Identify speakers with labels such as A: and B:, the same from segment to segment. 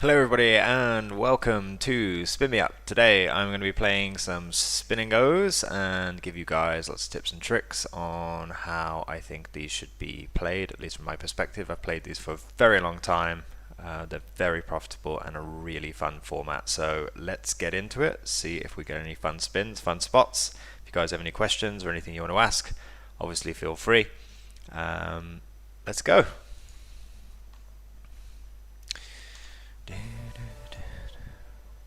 A: Hello everybody and welcome to Spin Me Up. Today I'm going to be playing some spin and goes and give you guys lots of tips and tricks on how I think these should be played, at least from my perspective. I've played these for a very long time. They're very profitable and a really fun format. So let's get into it, see if we get any fun spins, fun spots. If you guys have any questions or anything you want to ask, obviously feel free. Let's go.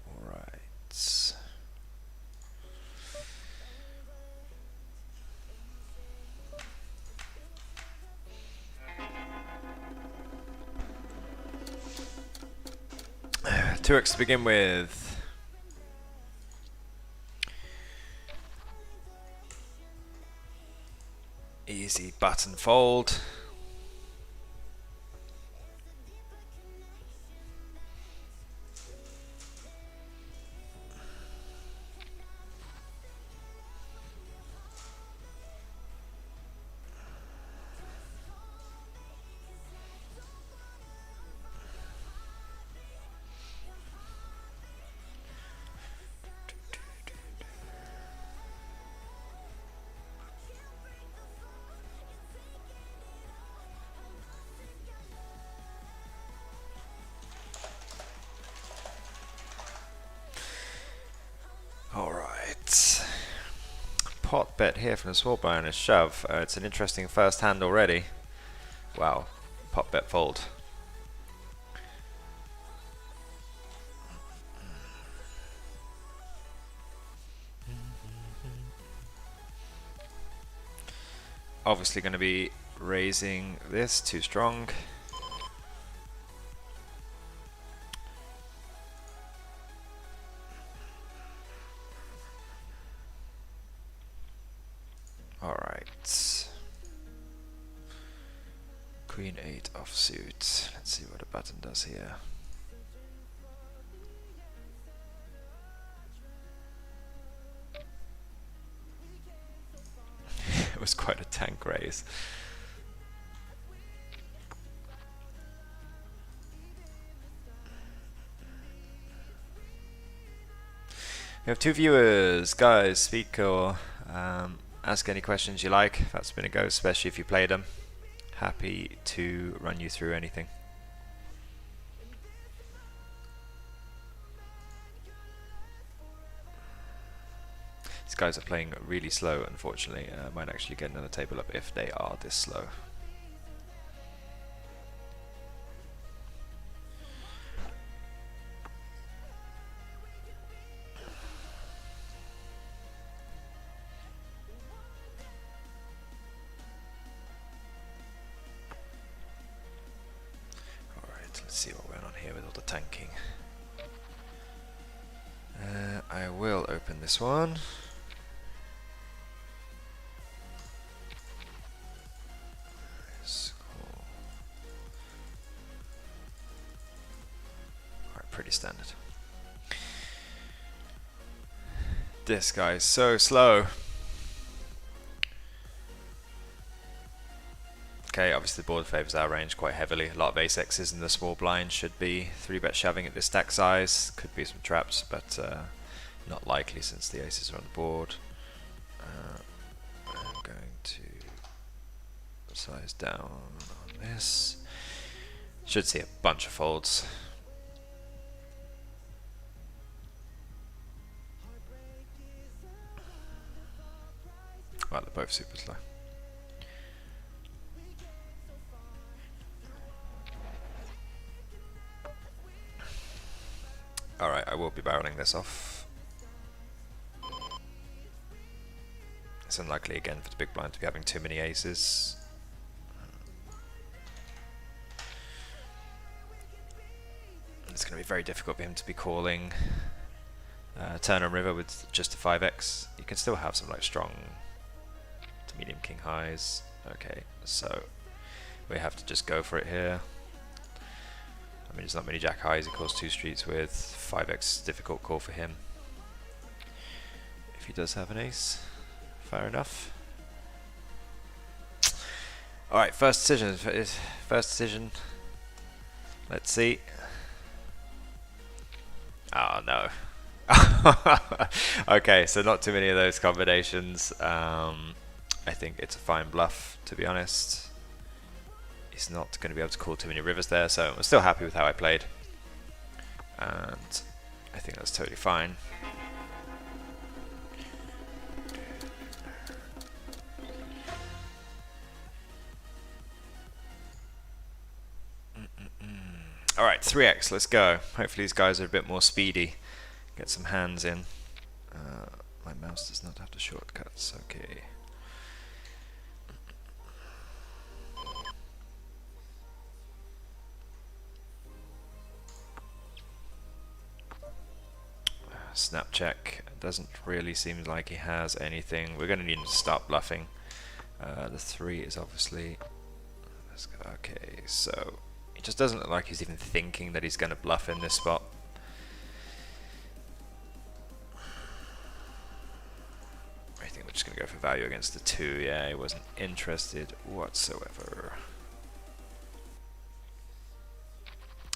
A: Alright. Two X to begin with. Easy button fold. Alright. Pot bet here from the small blind and a shove. It's an interesting first hand already. Wow. Pot bet fold. Obviously going to be raising this too strong. Alright. Queen 8 offsuit. Let's see what a button does here. It was quite a tank raise. We have two viewers. Guys, speak or ask any questions you like. That's been a go, especially if you played them. Happy to run you through anything. These guys are playing really slow, unfortunately. Might actually get another table up if they are this slow. Let's see what went on here with all the tanking. I will open this one. Alright, pretty standard. This guy is so slow. Okay, obviously the board favours our range quite heavily. A lot of ace X's in the small blind should be 3-bet shoving at this stack size. Could be some traps, but not likely since the aces are on the board. I'm going to size down on this. Should see a bunch of folds. Well, they're both super slow. Alright, I will be barreling this off. It's unlikely again for the big blind to be having too many aces. It's going to be very difficult for him to be calling turn on river with just a 5x. You can still have some like strong to medium king highs. Okay, so we have to just go for it here. I mean, there's not many jack highs he calls two streets with. 5x difficult call for him. If he does have an ace, fair enough. Alright, first decision. Let's see. Oh no. Okay, so not too many of those combinations. I think it's a fine bluff, to be honest. He's not going to be able to call too many rivers there, so I'm still happy with how I played. And I think that's totally fine. Alright, 3x, let's go. Hopefully these guys are a bit more speedy. Get some hands in. My mouse does not have the shortcuts, okay. Snap check. Doesn't really seem like he has anything. We're going to need him to start bluffing. The 3 is obviously... Let's go. Okay, so it just doesn't look like he's even thinking that he's going to bluff in this spot. I think we're just going to go for value against the 2. Yeah, he wasn't interested whatsoever.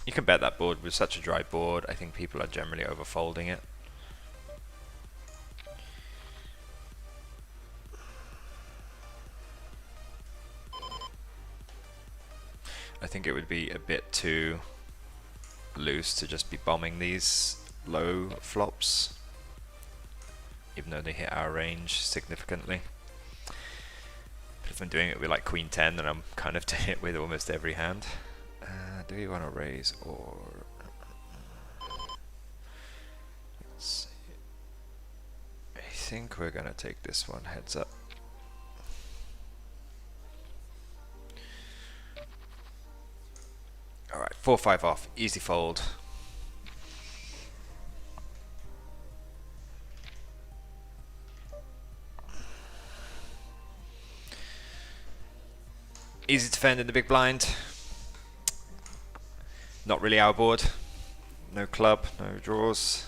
A: You can bet that board with such a dry board. I think people are generally overfolding it. I think it would be a bit too loose to just be bombing these low flops, even though they hit our range significantly. But if I'm doing it with like Queen 10, then I'm kind of doing it with almost every hand. Do we want to raise or... Let's see. I think we're going to take this one heads up. Alright, 4-5 off, easy fold. Easy to defend in the big blind. Not really our board. No club, no draws.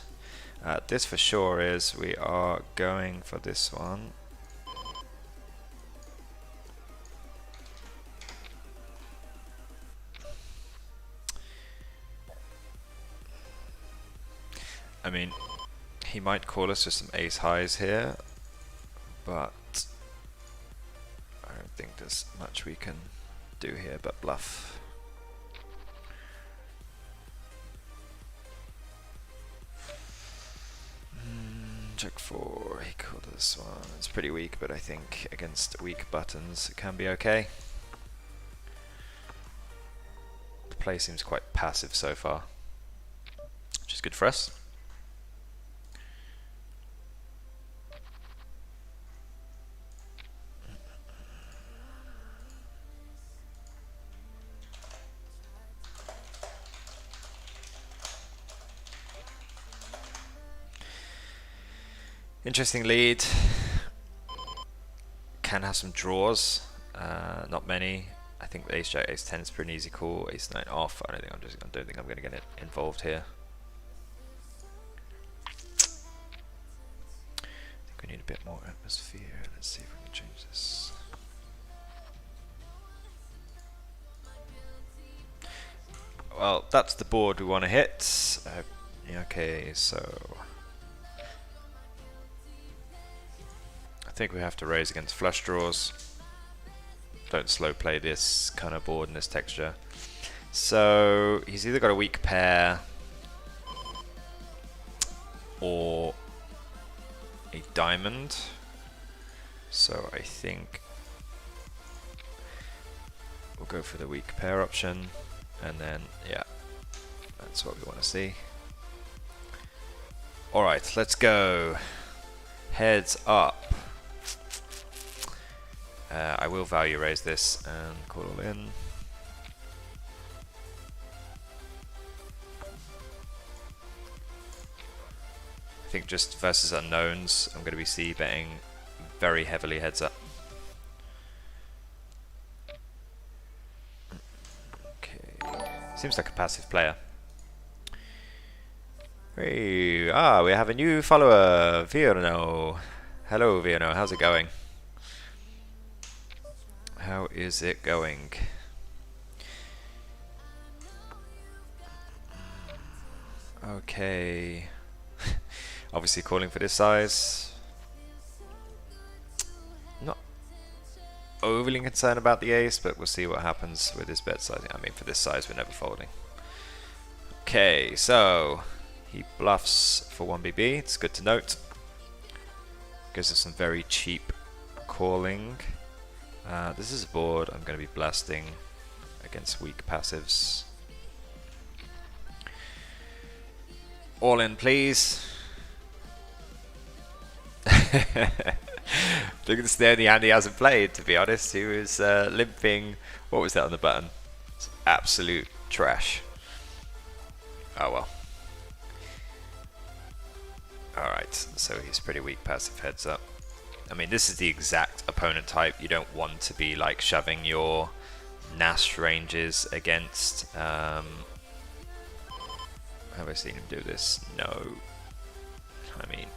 A: This for sure is we are going for this one. I mean, he might call us with some ace highs here, but I don't think there's much we can do here but bluff. Check 4, he called this one. It's pretty weak, but I think against weak buttons it can be okay. The play seems quite passive so far, which is good for us. Interesting lead. Can have some draws. Not many. I think the ace jack, ace 10 is pretty easy call. Ace 9 off. I don't think I'm going to get it involved here. I think we need a bit more atmosphere. Let's see if we can change this. Well, that's the board we want to hit. Okay, so I think we have to raise against flush draws. Don't slow play this kind of board in this texture. So he's either got a weak pair or a diamond. So I think we'll go for the weak pair option, and then yeah, that's what we want to see. Alright, let's go. Heads up. I will value raise this and call all in. I think just versus unknowns, I'm going to be c-betting very heavily heads up. Okay, seems like a passive player. Hey, we have a new follower, Virno. Hello Virno, how's it going? How is it going? Okay. Obviously calling for this size. Not overly concerned about the ace, but we'll see what happens with his bet size. I mean, for this size, we're never folding. Okay, so he bluffs for 1BB. It's good to note. Gives us some very cheap calling. This is a board I'm going to be blasting against weak passives. All in, please. Look at the only hand he hasn't played, to be honest. He was limping. What was that on the button? It's absolute trash. Oh well. Alright, so he's pretty weak passive, heads up. I mean, this is the exact opponent type you don't want to be like shoving your Nash ranges against. Have I seen him do this? No. I mean...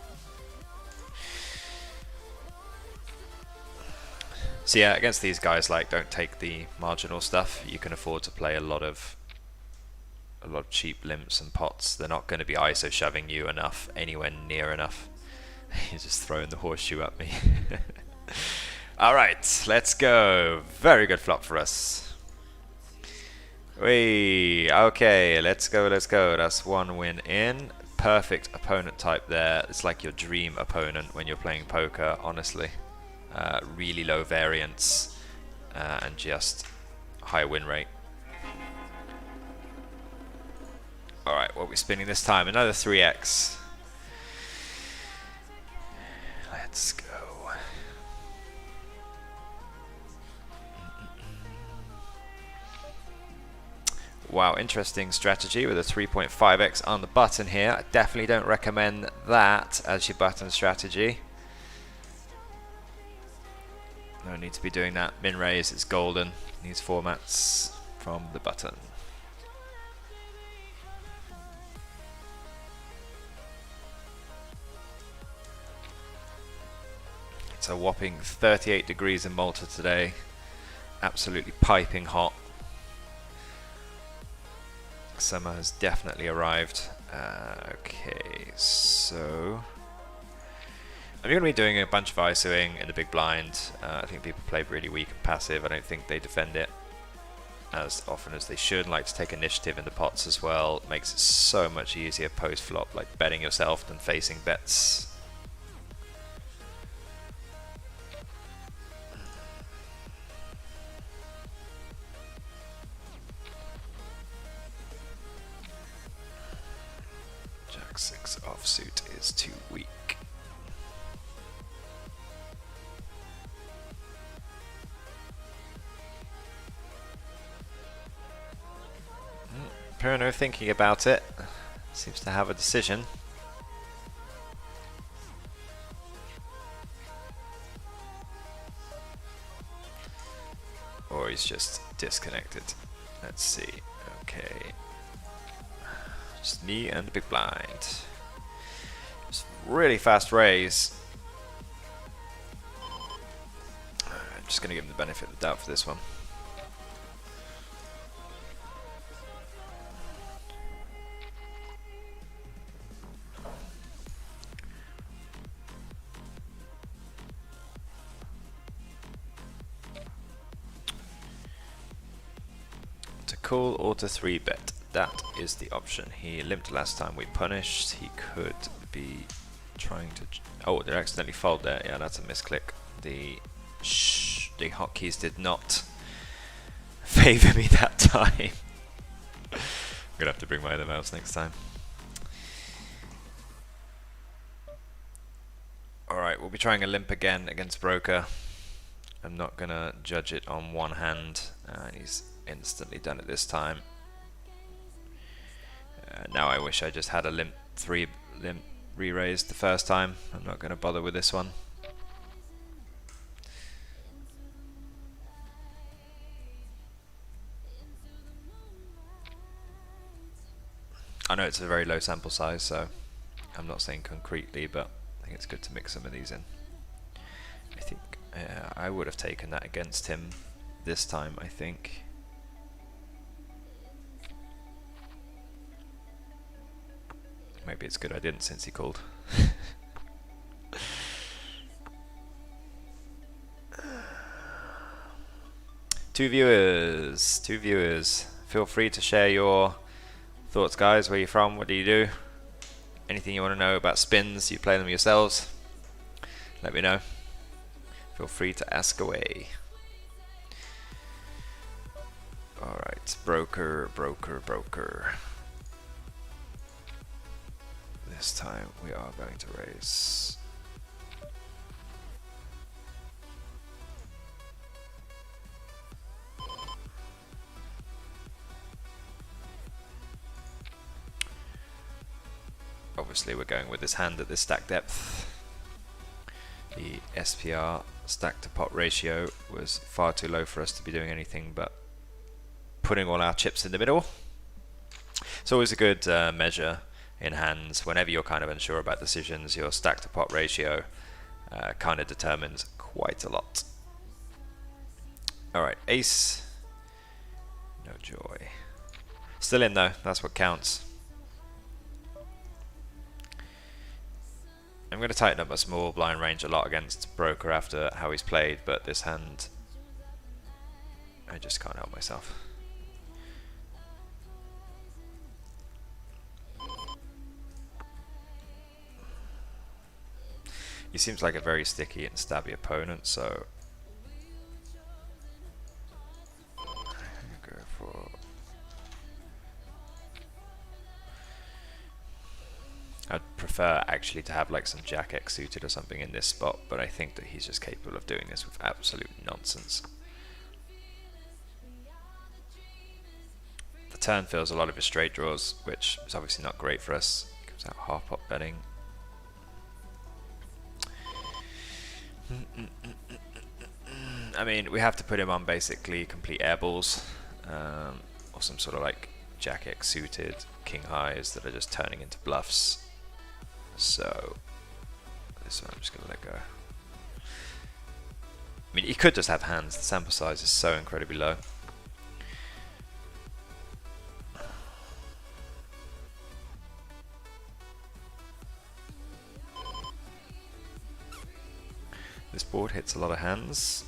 A: So yeah, against these guys, like, don't take the marginal stuff. You can afford to play a lot of cheap limps and pots. They're not going to be ISO shoving you enough, anywhere near enough. He's just throwing the horseshoe at me. Alright, let's go. Very good flop for us. Whee, okay, let's go, let's go. That's one win in. Perfect opponent type there. It's like your dream opponent when you're playing poker, honestly. Really low variance and just high win rate. Alright, what are we spinning this time? Another 3x. Let's go. Wow, interesting strategy with a 3.5x on the button here. I definitely don't recommend that as your button strategy. No need to be doing that. Min raise, it's golden. These formats from the button. It's a whopping 38 degrees in Malta today. Absolutely piping hot. Summer has definitely arrived. Okay, so I'm going to be doing a bunch of ISOing in the big blind. I think people play really weak and passive. I don't think they defend it as often as they should. Like to take initiative in the pots as well. Makes it so much easier post flop, like betting yourself than facing bets. Jack 6 offsuit is too weak. Pirano thinking about it, seems to have a decision. Or he's just disconnected. Let's see. Okay. Just me and the big blind. Just really fast raise. I'm just going to give him the benefit of the doubt for this one. Call or to 3-bet, that is the option. He limped last time we punished. He could be trying to... Oh, they accidentally fold there. Yeah, that's a misclick. The hotkeys did not favor me that time. I'm gonna have to bring my other mouse next time. Alright, we'll be trying a limp again against Broker. I'm not gonna judge it on one hand. He's instantly done it this time. Now I wish I just had a limp re-raised the first time. I'm not going to bother with this one. I know it's a very low sample size, so I'm not saying concretely, but I think it's good to mix some of these in. I think I would have taken that against him this time, I think. Maybe it's good I didn't since he called. Two viewers. Feel free to share your thoughts, guys. Where you from? What do you do? Anything you want to know about spins? You play them yourselves? Let me know. Feel free to ask away. Alright, broker. This time we are going to raise. Obviously we're going with this hand at this stack depth. The SPR, stack to pot ratio, was far too low for us to be doing anything but putting all our chips in the middle. It's always a good measure in hands. Whenever you're kind of unsure about decisions, your stack to pot ratio kind of determines quite a lot. Alright, ace. No joy. Still in though, that's what counts. I'm going to tighten up my small blind range a lot against broker after how he's played, but this hand I just can't help myself. He seems like a very sticky and stabby opponent, so go for. I'd prefer actually to have like some Jack X suited or something in this spot, but I think that he's just capable of doing this with absolute nonsense. The turn fills a lot of his straight draws, which is obviously not great for us. Comes out half pot betting. I mean, we have to put him on basically complete airballs, or some sort of like Jack X suited king highs that are just turning into bluffs. So this one I'm just gonna let go. I mean, he could just have hands. The sample size is so incredibly low. This board hits a lot of hands.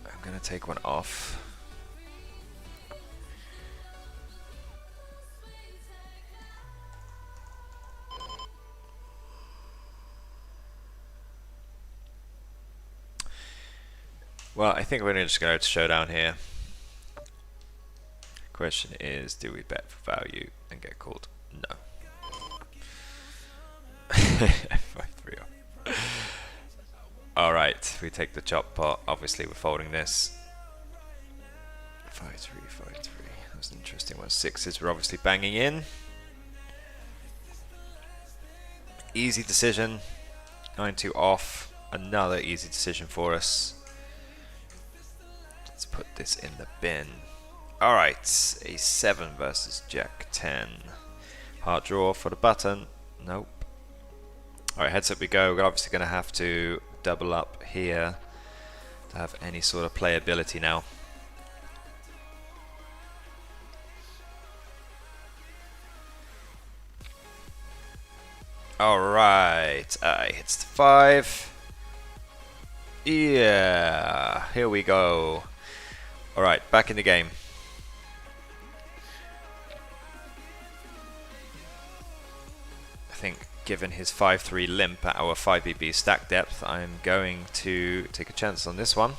A: I'm going to take one off. Well, I think we're just going to showdown here. Question is, do we bet for value and get called? No. Alright, we take the chop pot. Obviously we're folding this. 5-3, 5-3. That's an interesting one. Sixes we're obviously banging in. Easy decision. 9-2 off. Another easy decision for us. Let's put this in the bin. Alright, A7 versus Jack 10. Hard draw for the button. Nope. Alright, heads up we go. We're obviously going to have to double up here to have any sort of playability now. Alright, hits to 5. Yeah, here we go. Alright, back in the game. I think given his 5-3 limp at our 5BB stack depth, I'm going to take a chance on this one.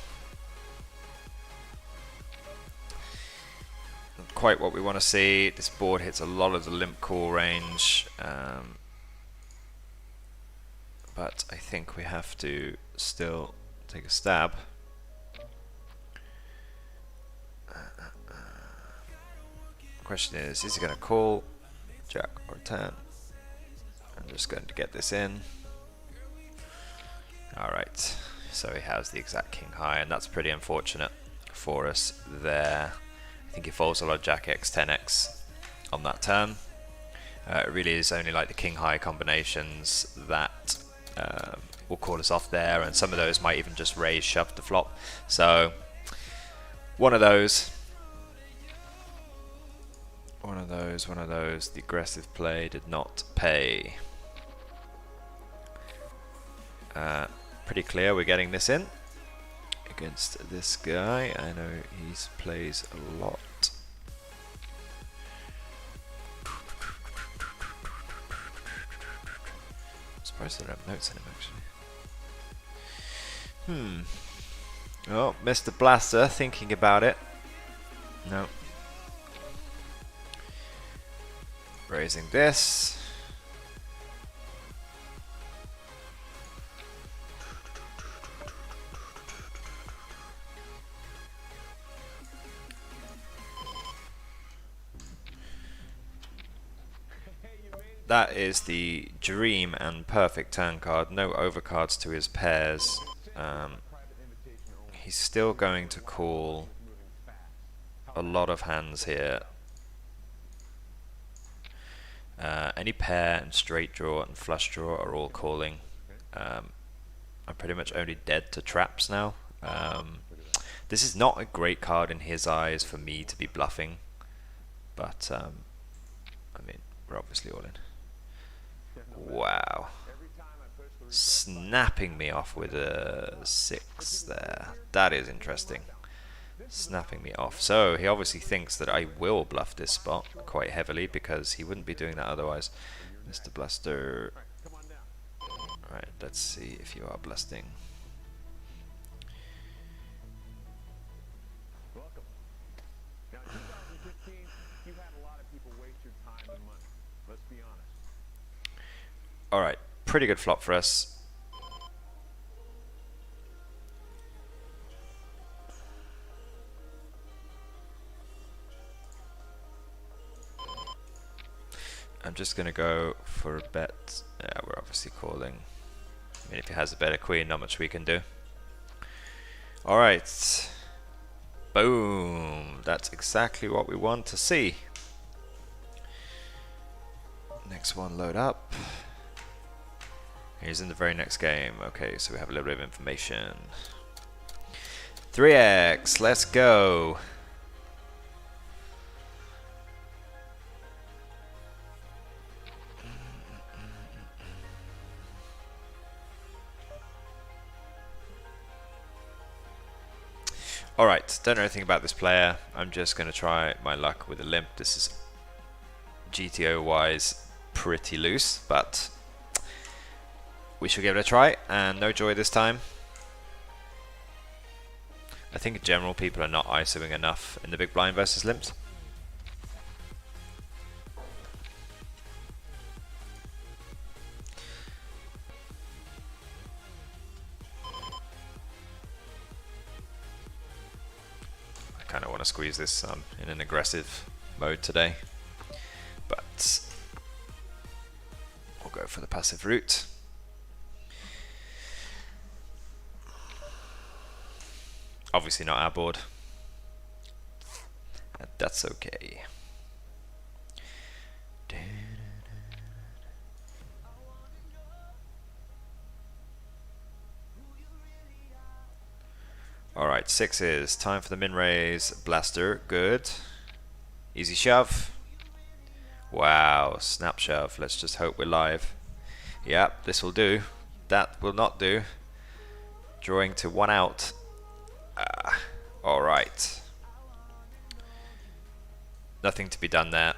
A: Not quite what we want to see. This board hits a lot of the limp call range, but I think we have to still take a stab. Question is he going to call Jack or 10? I'm just going to get this in. Alright, so he has the exact king high, and that's pretty unfortunate for us there. I think he folds a lot of Jack X, 10X on that turn. It really is only like the king high combinations that will call us off there, and some of those might even just raise shove the flop. So one of those One of those, one of those. The aggressive play did not pay. Pretty clear we're getting this in against this guy. I know he plays a lot. I'm surprised there are notes in him actually. Oh, Mr. Blaster thinking about it. No. Raising this. That is the dream and perfect turn card. No overcards to his pairs. He's still going to call a lot of hands here. Any pair and straight draw and flush draw are all calling. I'm pretty much only dead to traps now. This is not a great card in his eyes for me to be bluffing, but I mean, we're obviously all in. Wow. Snapping me off with a 6 there. That is interesting. Snapping me off. So he obviously thinks that I will bluff this spot quite heavily because he wouldn't be doing that otherwise. Mr. Blaster. Right, let's see if you are blasting. Alright, pretty good flop for us. I'm just going to go for a bet. Yeah, we're obviously calling. I mean, if he has a better queen, not much we can do. Alright. Boom. That's exactly what we want to see. Next one, load up. He's in the very next game. Okay, so we have a little bit of information. 3x, let's go. Alright, don't know anything about this player. I'm just going to try my luck with a limp. This is GTO wise pretty loose, but we should give it a try, and no joy this time. I think in general people are not ISOing enough in the big blind versus limps. I kind of want to squeeze this in an aggressive mode today, but we'll go for the passive route. Obviously not our board, and that's okay. Alright, 6 time for the min raise. Blaster, good. Easy shove. Wow, snap shove. Let's just hope we're live. Yep, this will do. That will not do. Drawing to 1 out. Alright. Nothing to be done there.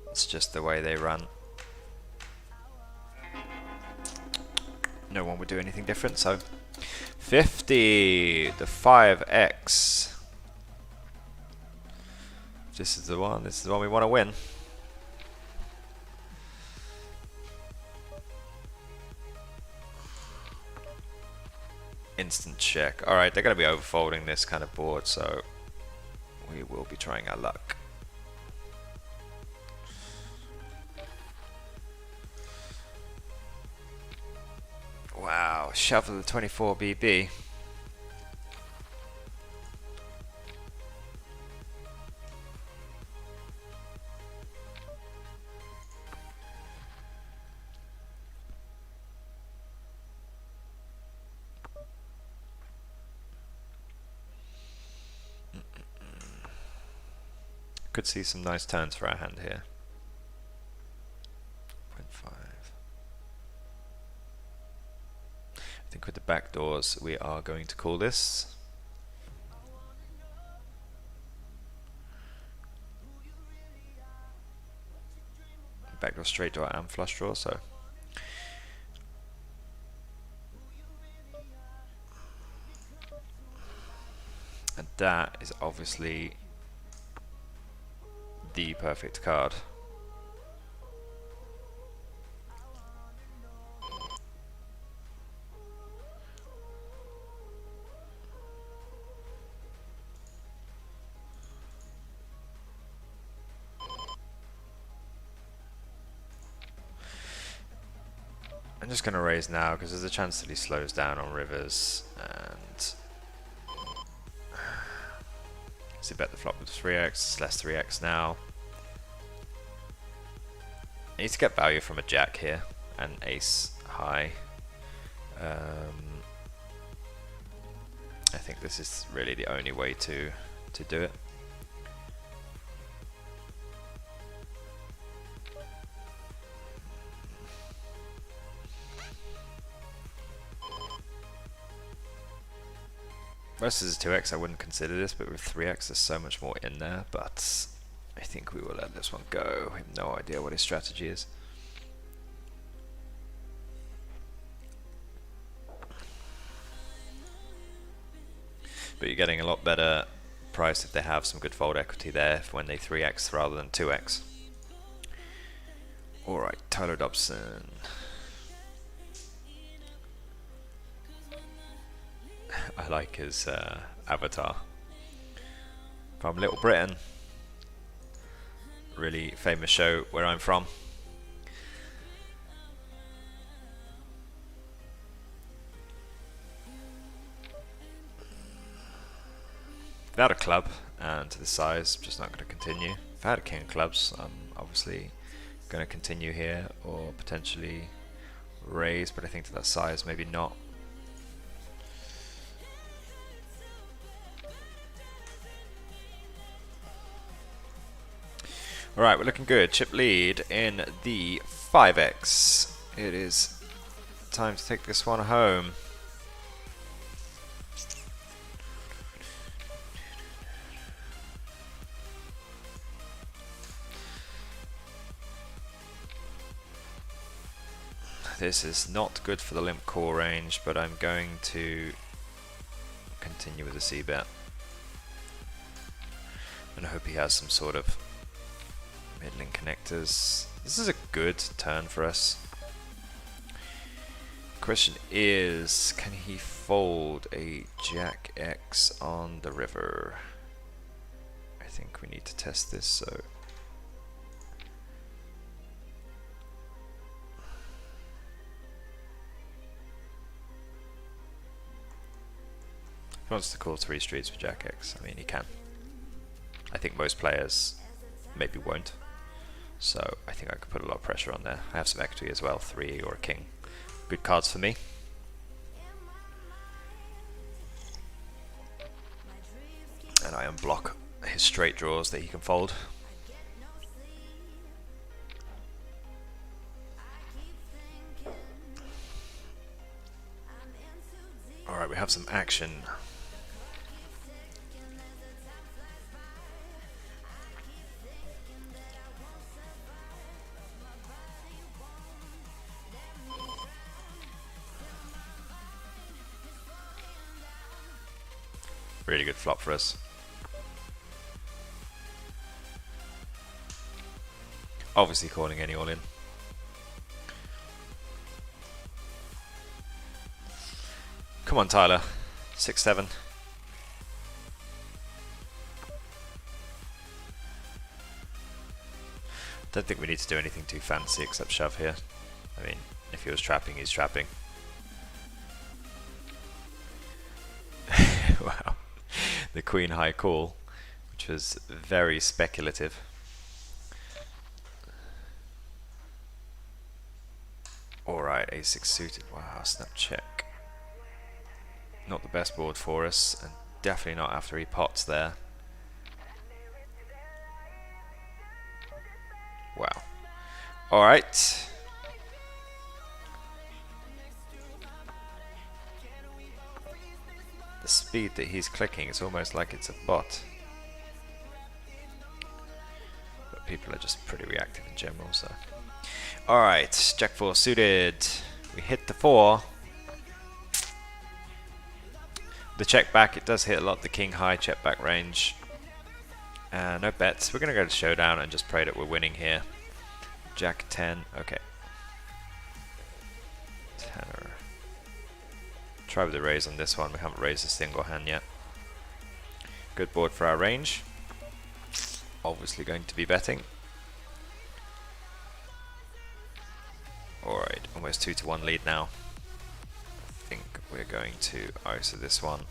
A: It's just the way they run. No one would do anything different, so 50, the 5x. This is the one we want to win. Instant check. Alright, they're going to be overfolding this kind of board, so we will be trying our luck. Wow, shuffle the 24 BB. Could see some nice turns for our hand here. 0.5. I think with the back doors we are going to call this. Backdoor, straight draw and flush draw, so and that is obviously the perfect card. I'm just going to raise now because there's a chance that he slows down on rivers, and so bet the flop with 3x, it's less 3x now. I need to get value from a jack here and ace high. I think this is really the only way to do it. Versus 2x I wouldn't consider this, but with 3x there's so much more in there, but I think we will let this one go. I have no idea what his strategy is. But you're getting a lot better price if they have some good fold equity there when they 3x rather than 2x. Alright, Tyler Dobson. I like his avatar. From Little Britain. Really famous show where I'm from. Without a club and to the size, I'm just not going to continue. If I had a king of clubs, I'm obviously going to continue here or potentially raise, but I think to that size maybe not. Alright, we're looking good. Chip lead in the 5x. It is time to take this one home. This is not good for the limp core range, but I'm going to continue with the c-bet. And I hope he has some sort of middling connectors. This is a good turn for us. Question is, can he fold a Jack X on the river? I think we need to test this, so if he wants to call 3 streets with Jack X, I mean he can. I think most players maybe won't. So I think I could put a lot of pressure on there. I have some equity as well, 3 or a king. Good cards for me. And I unblock his straight draws that he can fold. Alright, we have some action. Really good flop for us. Obviously calling any all in. Come on, Tyler. 6-7. Don't think we need to do anything too fancy except shove here. I mean, if he was trapping, he's trapping. Wow. The queen high call, which was very speculative. Alright, a6 suited. Wow, snap check. Not the best board for us, and definitely not after he pots there. Alright. The speed that he's clicking is almost like it's a bot. But people are just pretty reactive in general, so. Alright, Jack 4 suited. We hit the 4. The check back, it does hit a lot the king high check back range. No bets. We're going to go to showdown and just pray that we're winning here. Jack 10, okay. Tenor. Try with the raise on this one. We haven't raised a single hand yet. Good board for our range. Obviously going to be betting. Alright, almost 2-1 lead now. I think we're going to ISO this one.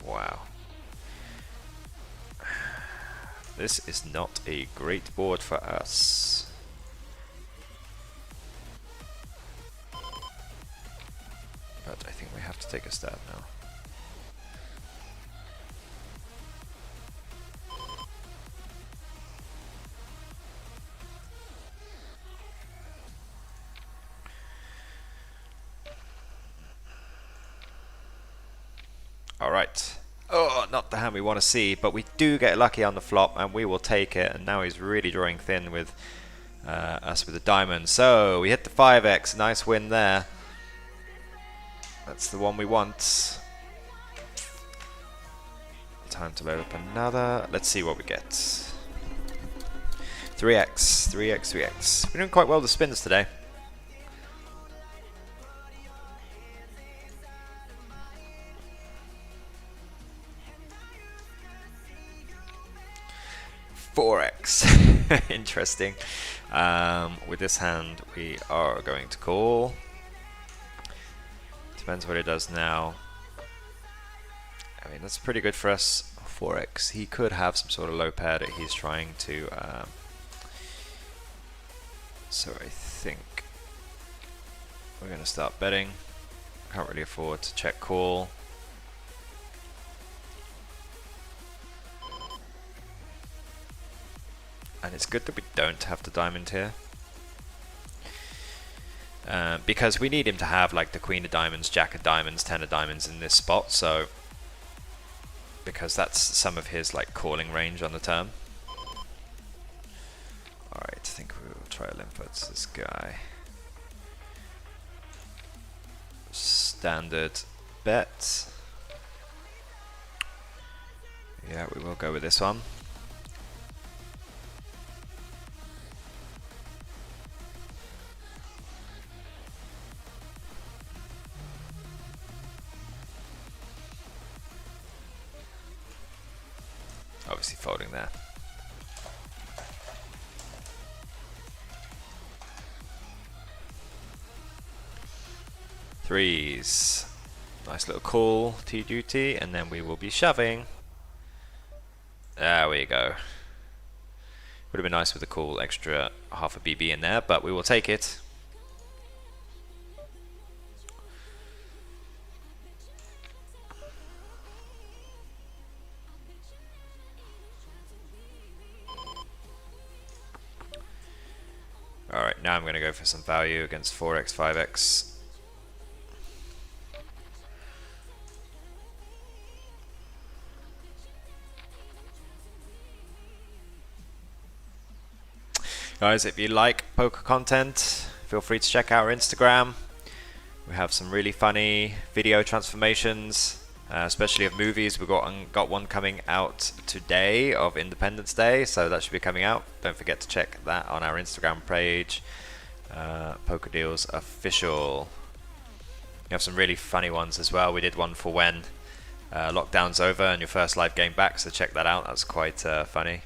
A: Wow. This is not a great board for us. But I think we have to take a stab now. Alright. Oh, not the hand we want to see, but we do get lucky on the flop and we will take it. And now he's really drawing thin with us with the diamond. So we hit the 5x, nice win there. That's the one we want. Time to load up another. Let's see what we get. 3x, 3x, 3x. We're doing quite well with the spins today. $4x. Interesting. With this hand, we are going to call. Depends what it does now. I mean, that's pretty good for us. 4x. He could have some sort of low pair that he's trying to. So I think we're going to start betting. Can't really afford to check call. And it's good that we don't have the diamond here. Because we need him to have like the queen of diamonds, jack of diamonds, 10 of diamonds in this spot, so because that's some of his like calling range on the turn. Alright, I think we'll try Olympus, this guy. Standard bet. Yeah, we will go with this one. Obviously folding there. Threes. Nice little call, T-duty, and then we will be shoving. There we go. Would have been nice with a call, extra half a BB in there, but we will take it. Alright, now I'm going to go for some value against 4x, 5x. Guys, if you like poker content, feel free to check out our Instagram. We have some really funny video transformations, especially of movies. We've got one coming out today of Independence Day, so that should be coming out. Don't forget to check that on our Instagram page, Poker Deals Official. We have some really funny ones as well. We did one for when lockdown's over and your first live game back, so check that out. That's quite funny.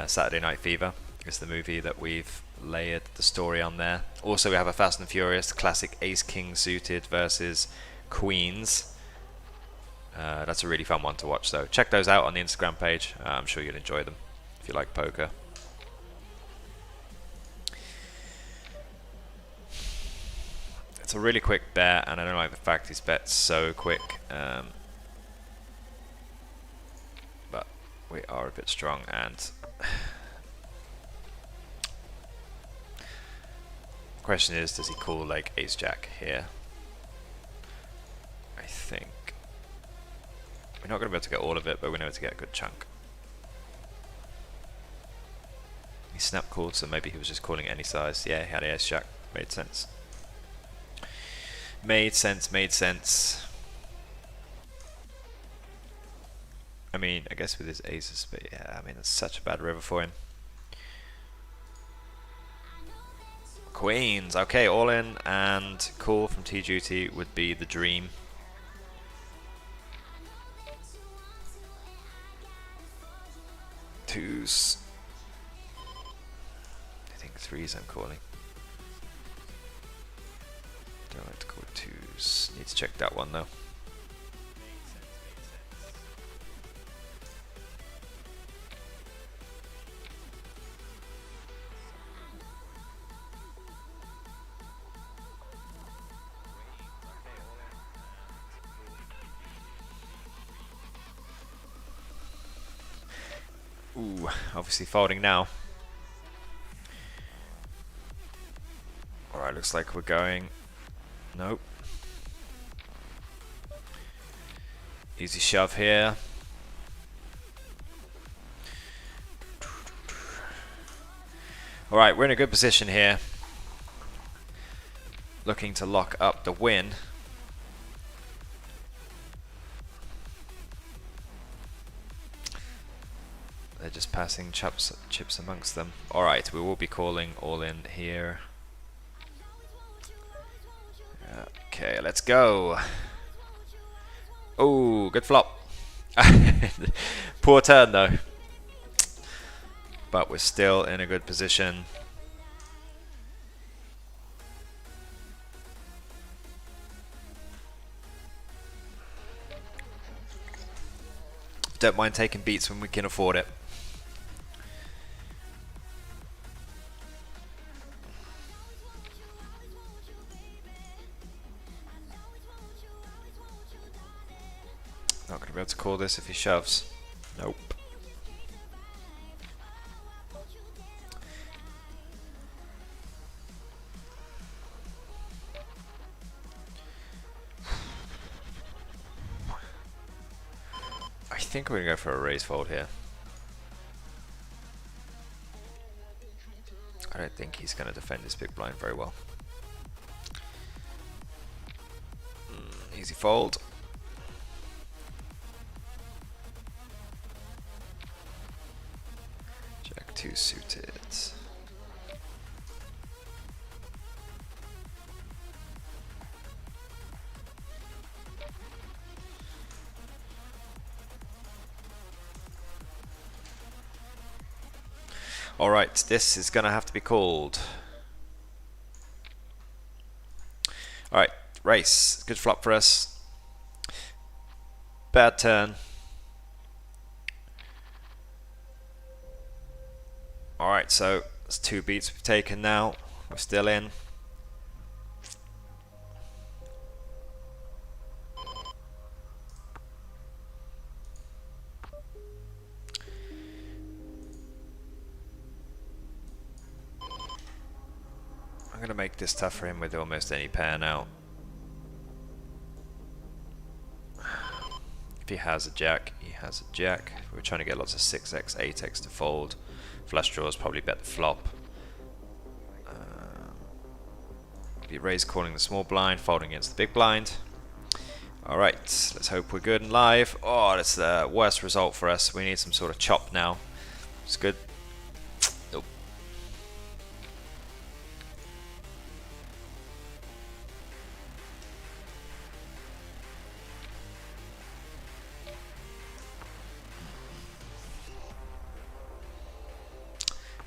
A: Saturday Night Fever is the movie that we've layered the story on there. Also, we have a Fast and Furious classic Ace King suited versus Queens. That's a really fun one to watch, so check those out on the Instagram page. I'm sure you'll enjoy them if you like poker. It's a really quick bet, and I don't like the fact he's bet so quick. But we are a bit strong, and question is, does he call like ace jack here? I think we're not going to be able to get all of it, but we're going to be able to get a good chunk. He snap called, so maybe he was just calling any size. Yeah, he had ace jack. Made sense. Made sense, made sense. I mean, I guess with his aces, but yeah, I mean, it's such a bad river for him. Queens, okay, all in, and call from T-Duty would be the dream. Twos. I think threes I'm calling. Don't like to call twos. Need to check that one though. Ooh, obviously folding now. Alright, looks like we're going. Nope. Easy shove here. Alright, we're in a good position here. Looking to lock up the win. They're just passing chips amongst them. Alright, we will be calling all in here. Okay, let's go. Oh, good flop. Poor turn though. But we're still in a good position. Don't mind taking beats when we can afford it. Not going to be able to call this if he shoves. Nope. I think we're going to go for a raise fold here. I don't think he's going to defend his big blind very well. Easy fold. Jack 2 suited. Alright, this is going to have to be called. Alright, race. Good flop for us. Bad turn. Alright, so that's 2 beats we've taken now. We're still in. I'm going to make this tough for him with almost any pair now. If he has a jack, he has a jack. We're trying to get lots of 6x, 8x to fold. Flush draws probably bet the flop. Be raise calling the small blind, folding against the big blind. Alright, let's hope we're good and live. Oh, that's the worst result for us. We need some sort of chop now. It's good. Nope.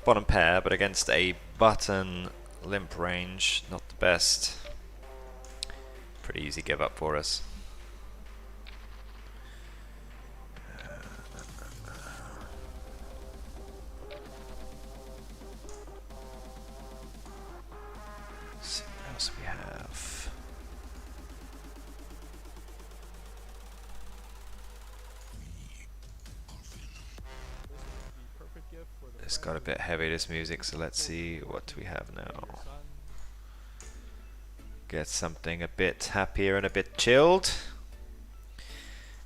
A: Bottom pair, but against a button limp range, not the best. Pretty easy give up for us. Let's see what else we have. It's got a bit heavy, this music, so let's see what do we have now. get something a bit happier and a bit chilled.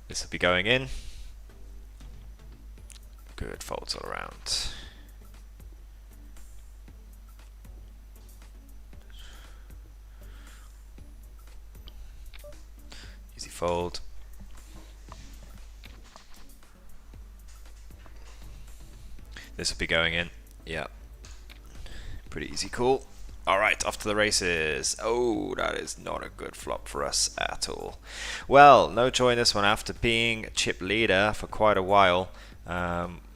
A: This will be going in. Good folds all around. Easy fold. This will be going in. Yeah. Pretty easy call. Alright, off to the races. Oh, that is not a good flop for us at all. Well, no joy in this one. After being chip leader for quite a while,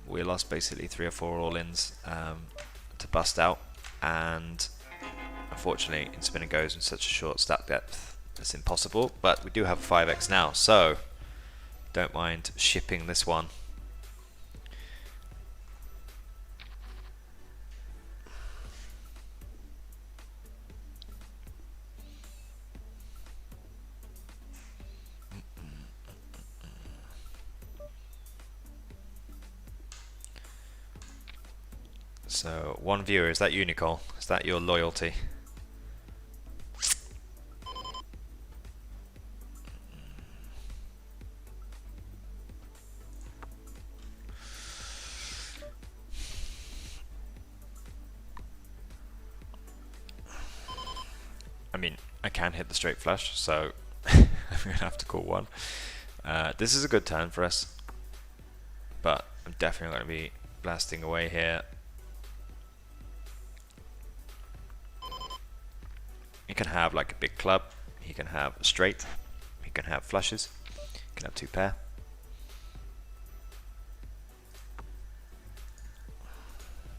A: we lost basically 3 or 4 all-ins to bust out. And unfortunately, in spin and goes in such a short stack depth, it's impossible. But we do have a 5x now, so don't mind shipping this one. So, one viewer, is that Unicol? Is that your loyalty? I mean, I can hit the straight flush, so I'm going to have to call one. This is a good turn for us, but I'm definitely going to be blasting away here. He can have like a big club, he can have a straight, he can have flushes, he can have 2 pair.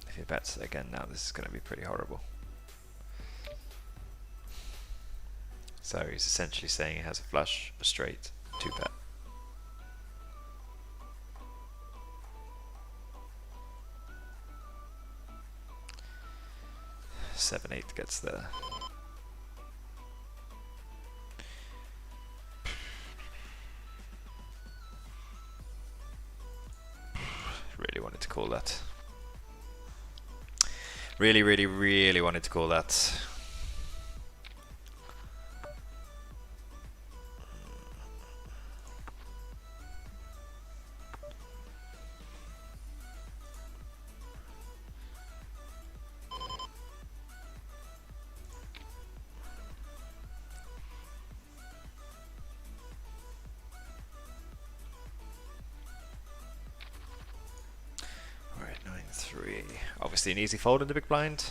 A: If he bets again now, this is going to be pretty horrible. So he's essentially saying he has a flush, a straight, 2 pair. Seven, 8 gets there. Really wanted to call that. Really wanted to call that. Obviously an easy fold in the big blind.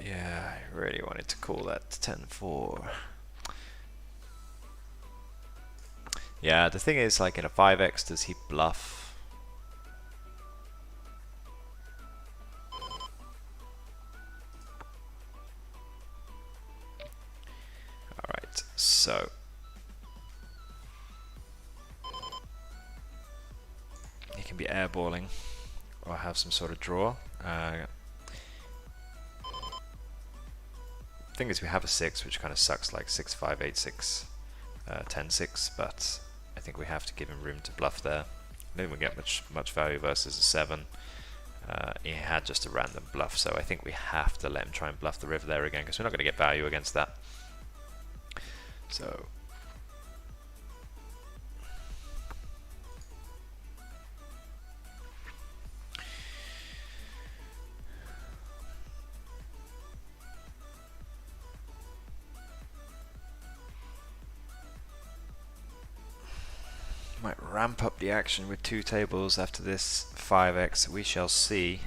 A: Yeah, I really wanted to call that 10-4. Yeah, the thing is, like in a 5x, does he bluff? Alright, so he can be airballing or have some sort of draw. Thing is, we have a 6, which kind of sucks, like 6-5, 8-6, 10-6, but I think we have to give him room to bluff there. I don't even get much value versus a 7. He had just a random bluff, so I think we have to let him try and bluff the river there again, because we're not going to get value against that. So might ramp up the action with 2 tables after this 5x, we shall see.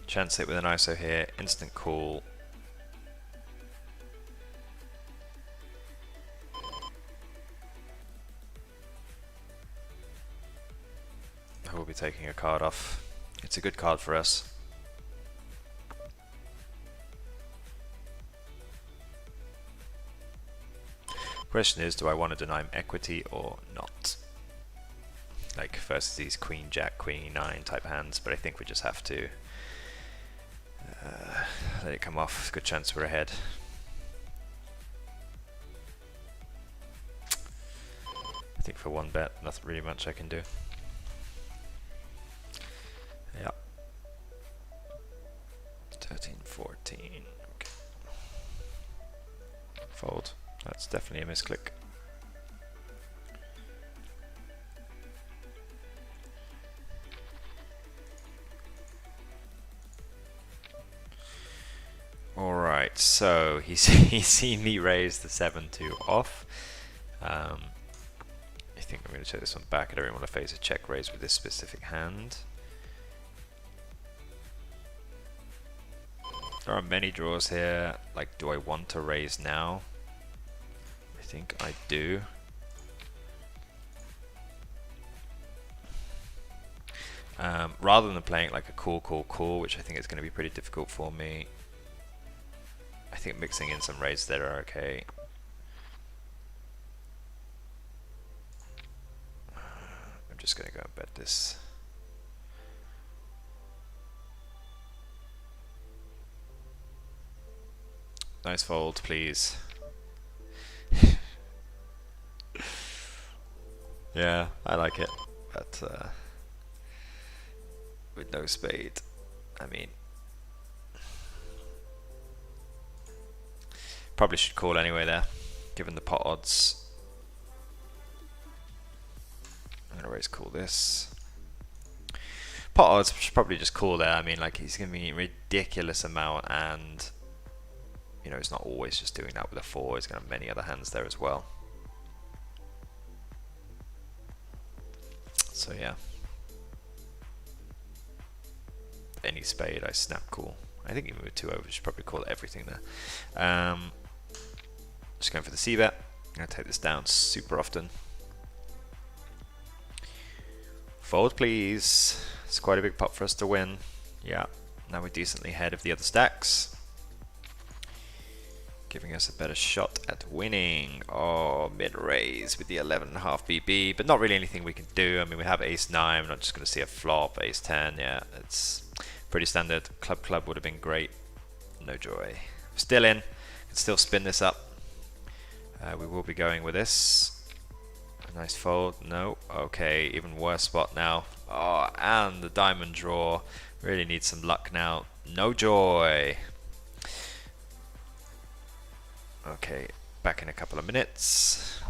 A: Chance it with an ISO here, instant call. We'll be taking a card off. It's a good card for us. Question is, do I want to deny him equity or not? Like versus these Queen Jack, Queen E9 type hands, but I think we just have to let it come off. Good chance we're ahead. I think for one bet, nothing really much I can do. Yeah. 13, 14. Okay. Fold. That's definitely a misclick. Alright, so he's seen me raise the 7-2 off. I think I'm going to take this one back. I don't really want to face a check raise with this specific hand. There are many draws here. Like, do I want to raise now? I think I do. Rather than playing like a call, which I think is going to be pretty difficult for me, I think mixing in some raids there are okay. I'm just going to go and bet this. Nice fold, please. Yeah, I like it, but with no spade, I mean, probably should call anyway there, given the pot odds. I'm gonna raise call this. Pot odds should probably just call there. I mean, like, he's giving me a ridiculous amount, and you know, he's not always just doing that with a 4. He's gonna have many other hands there as well. So yeah, any spade I snap call. I think even with 2 over, should probably call everything there. Just going for the c-bet. I'm gonna take this down super often. Fold, please. It's quite a big pot for us to win. Yeah, now we're decently ahead of the other stacks, giving us a better shot at winning. Oh, mid-raise with the 11.5 BB, but not really anything we can do. I mean, we have ace 9, we're not just going to see a flop, ace 10, yeah, it's pretty standard. Club would have been great. No joy. Still in, can still spin this up. We will be going with this. A nice fold, no, okay, even worse spot now. Oh, and the diamond draw. Really need some luck now. No joy. Okay, back in a couple of minutes.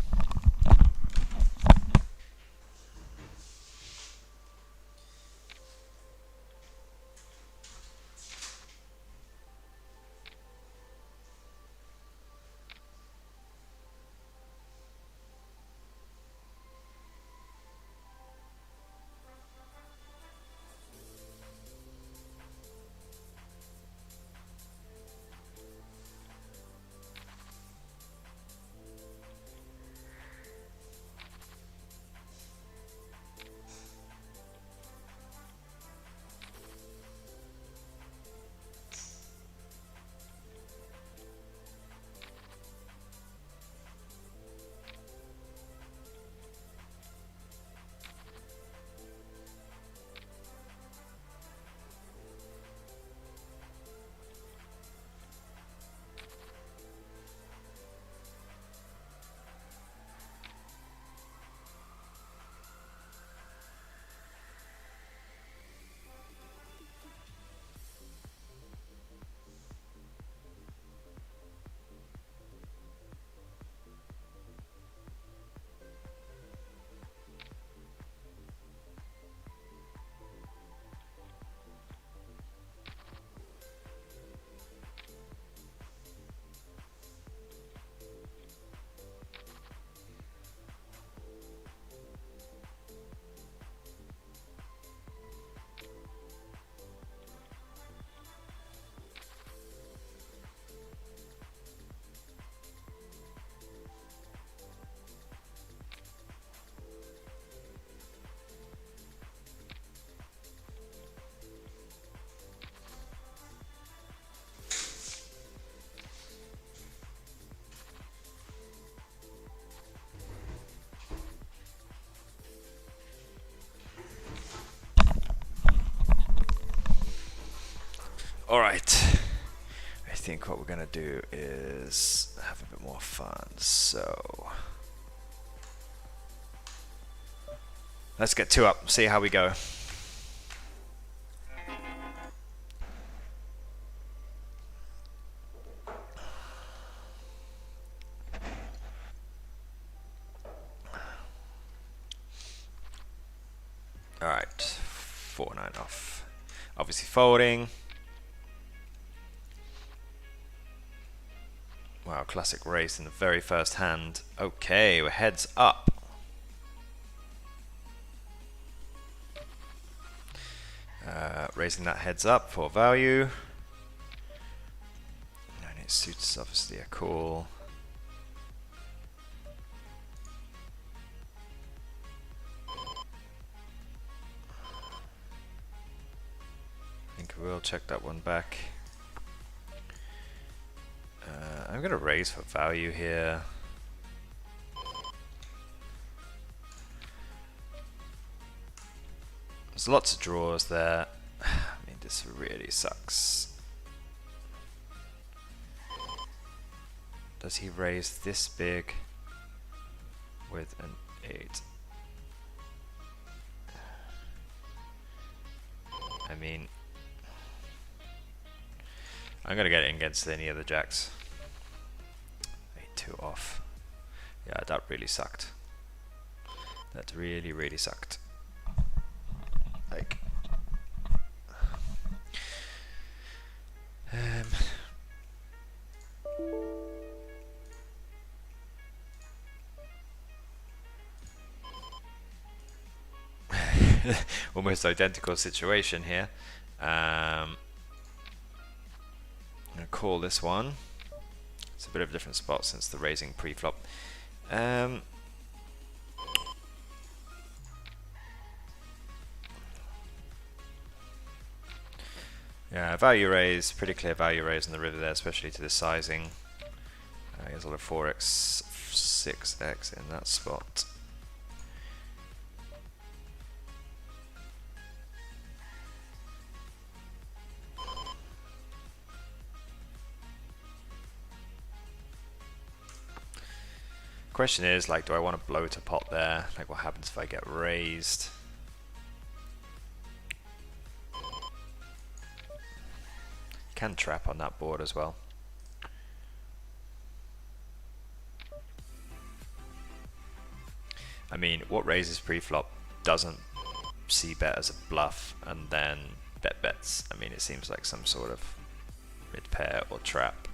A: Alright, I think what we're going to do is have a bit more fun. So, Let's get 2 up, see how we go. Alright, 4-9 off. Obviously folding. Wow, classic race in the very first hand. Okay, we're heads up. Raising that heads up for value. And it suits obviously a call. I think we'll check that one back. I'm going to raise for value here. There's lots of draws there. I mean, this really sucks. Does he raise this big with an 8? I mean, I'm going to get it against any of the jacks. 8-2 off. Yeah, that really sucked. That really, really sucked. Like, almost identical situation here. I'm gonna call this one. It's a bit of a different spot since the raising pre-flop. Yeah, value raise, pretty clear value raise on the river there, especially to the sizing. He has a lot of 4x, 6x in that spot. Question is, like, do I want to blow to pot there? Like, what happens if I get raised? Can trap on that board as well. I mean, what raises pre-flop doesn't see bet as a bluff and then bet bets? I mean, it seems like some sort of mid-pair or trap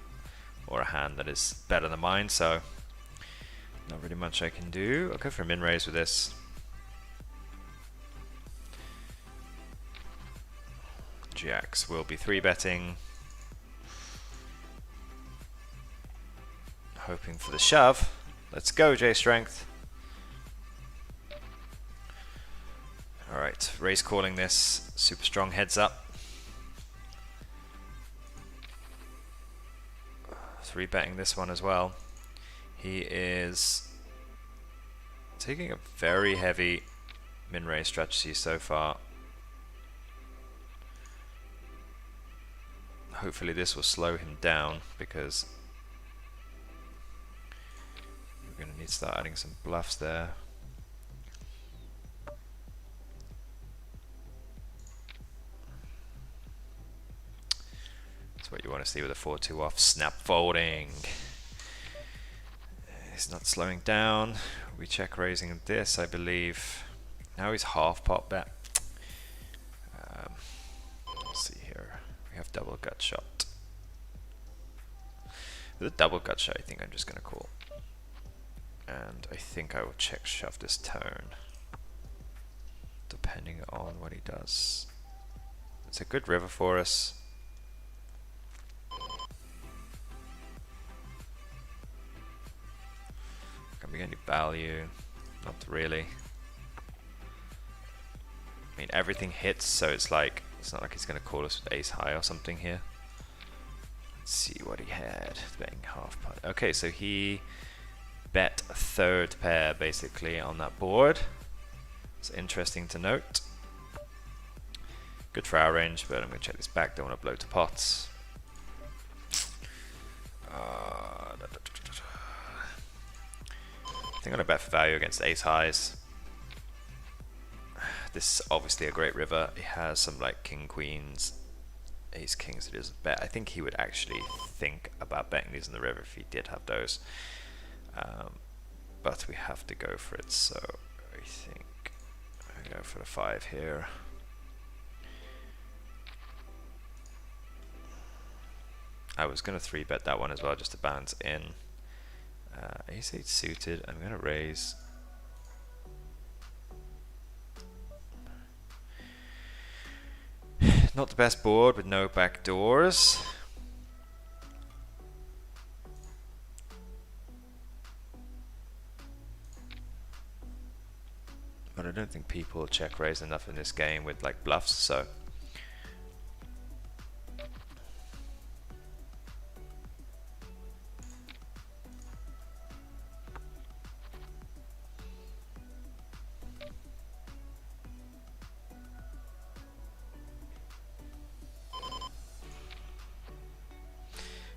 A: or a hand that is better than mine, so not really much I can do. I'll go for a min raise with this. Jacks will be 3-betting. Hoping for the shove. Let's go, J Strength. Alright, raise calling this. Super strong heads up. 3-betting this one as well. He is taking a very heavy min raise strategy so far. Hopefully this will slow him down, because we're going to need to start adding some bluffs there. That's what you want to see with a 4-2 off. Snap folding. He's not slowing down. We check raising this, I believe. Now he's half pot bet. Let's see here. We have double gut shot. With a double gut shot, I think I'm just going to call. And I think I will check shove this turn, depending on what he does. It's a good river for us. Can we get any value? Not really. I mean, everything hits, so it's like, it's not like he's going to call us with ace high or something here. Let's see what he had. Betting half pot. Okay, so he bet a third pair basically on that board. It's interesting to note. Good for our range, but I'm going to check this back. Don't want to blow to pots. I think I'm going to bet for value against ace highs. This is obviously a great river. It has some like king queens, ace kings. It is a bet. I think he would actually think about betting these in the river if he did have those. But we have to go for it, so I think I go for the 5 here. I was going to 3-bet that one as well, just to bounce in. Ace 8 suited. I'm going to raise. Not the best board with no back doors. But I don't think people check raise enough in this game with like bluffs, so.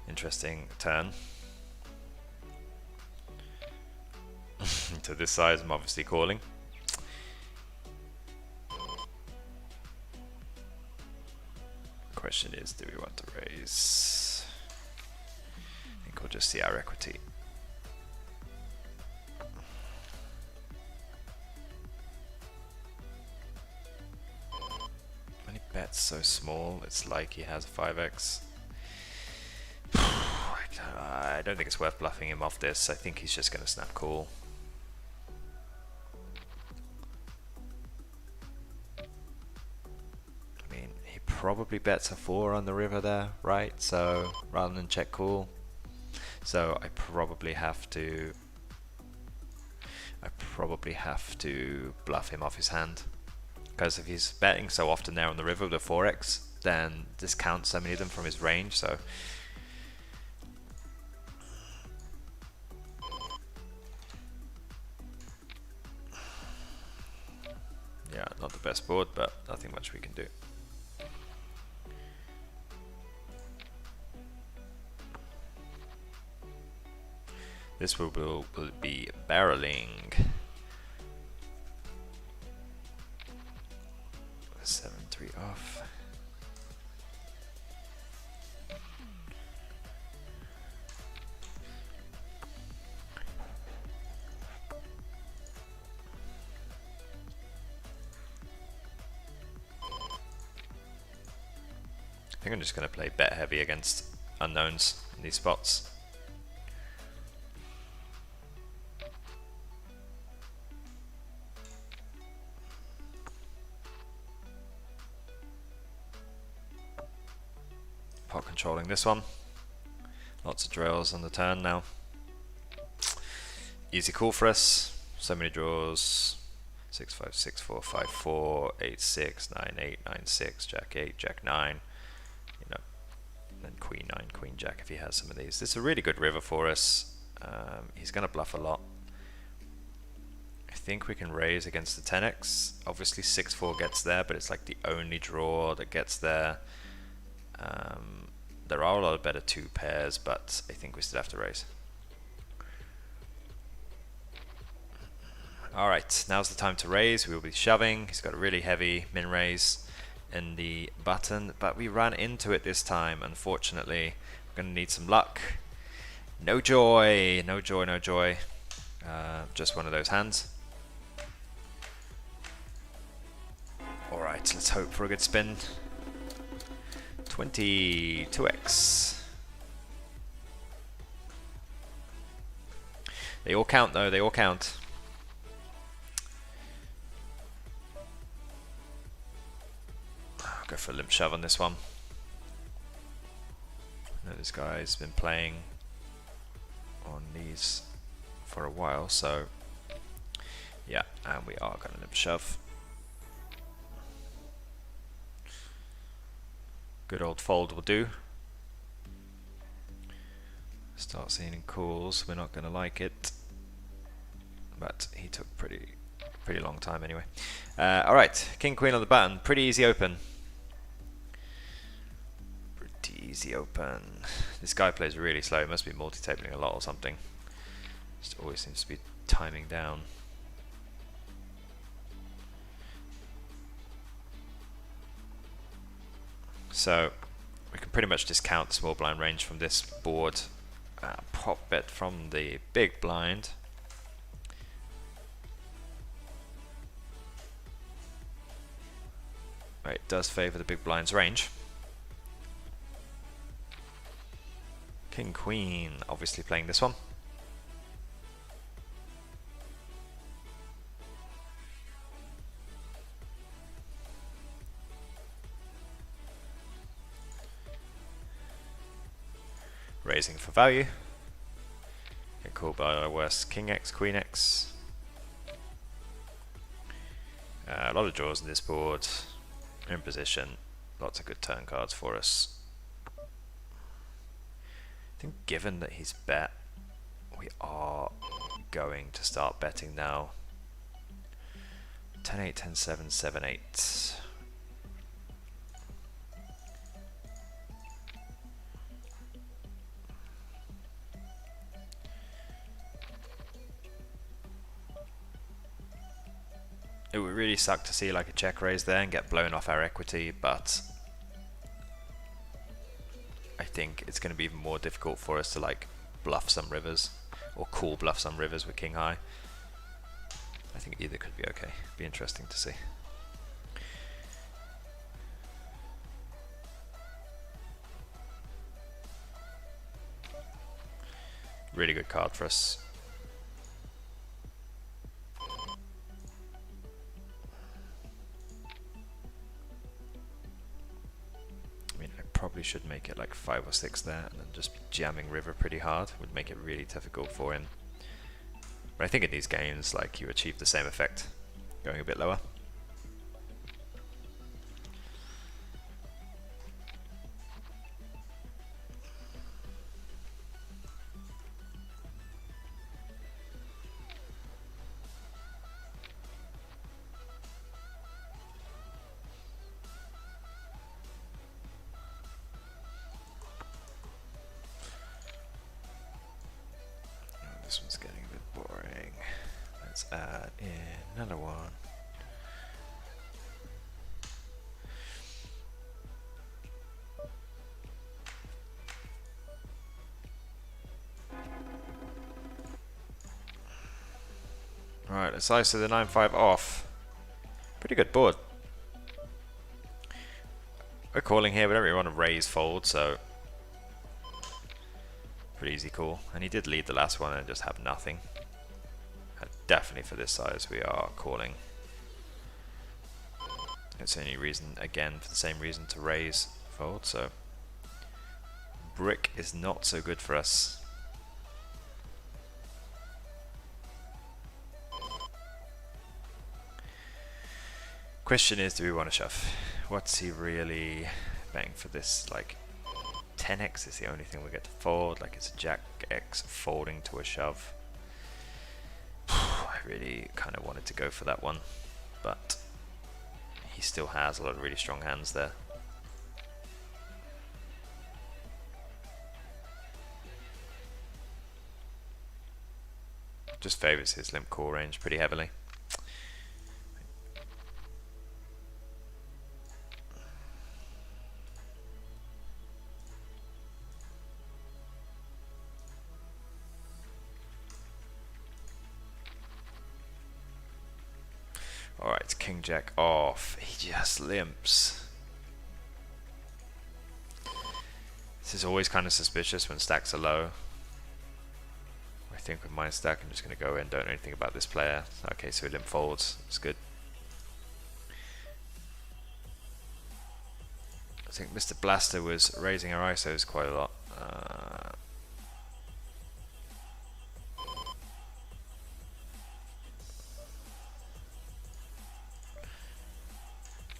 A: Interesting turn. To this size, I'm obviously calling. Question is, do we want to raise? I think we'll just see our equity. When he bets so small, it's like he has a 5x. I don't think it's worth bluffing him off this. I think he's just going to snap call. I mean, he probably bets a 4 on the river there, right? So rather than check call. So I probably have to bluff him off his hand. Because if he's betting so often there on the river with a 4x, then discounts so many of them from his range. So yeah, not the best board, but nothing much we can do. This will be barreling. 7-3 off. I think I'm just going to play bet heavy against unknowns in these spots. Pot controlling this one. Lots of drills on the turn now. Easy call for us. So many draws. 6-5, 6-4, 5-4, 8-6, 9-8, 9-6, Jack 8, Jack 9. You know, then Queen 9, Queen Jack if he has some of these. This is a really good river for us. He's going to bluff a lot. I think we can raise against the 10x. Obviously 6-4 gets there, but it's like the only draw that gets there. There are a lot of better 2 pairs, but I think we still have to raise. Alright, now's the time to raise. We will be shoving. He's got a really heavy min raise in the button, but we ran into it this time, unfortunately. We're going to need some luck. No joy, no joy, no joy. Just one of those hands. Alright, let's hope for a good spin. 22x. They all count though, they all count. I'll go for a limp shove on this one. I know this guy's been playing on these for a while, so yeah, and we are going to limp shove. Good old fold will do. Start seeing calls. We're not going to like it, but he took pretty long time anyway. All right, King Queen on the button. Pretty easy open. Pretty easy open. This guy plays really slow. He must be multi-tabling a lot or something. Just always seems to be timing down. So we can pretty much discount the small blind range from this board. Pop bet from the big blind. Right, it does favour the big blind's range. King Queen obviously playing this one. Raising for value. Get called by our worst King X, Queen X. A lot of draws in this board. In position. Lots of good turn cards for us. I think given that he's bet, we are going to start betting now. 10-8, 10-7, 7-8. It would really suck to see like a check raise there and get blown off our equity, but I think it's going to be even more difficult for us to like bluff some rivers or call bluff some rivers with king high. I think either could be okay. Be interesting to see. Really good card for us. Probably should make it like 5 or 6 there, and then just jamming river pretty hard would make it really difficult for him. But I think in these games, like, you achieve the same effect going a bit lower. This one's getting a bit boring. Let's add in another one. Alright, let's ISO the 9-5 off. Pretty good board. We're calling here, we don't really want to raise fold, so pretty easy call. And he did lead the last one and just have nothing. And definitely for this size we are calling. It's the only reason, again, for the same reason to raise fold, so brick is not so good for us. Question is, do we want to shove? What's he really betting for this? Like 10x is the only thing we get to fold, like it's a jack x folding to a shove. I really kind of wanted to go for that one, but he still has a lot of really strong hands there. Just favours his limp call range pretty heavily. Alright, king jack off. He just limps. This is always kind of suspicious when stacks are low. I think with my stack I'm just going to go in, don't know anything about this player. Okay, so he limp folds, it's good. I think Mr. Blaster was raising our ISOs quite a lot.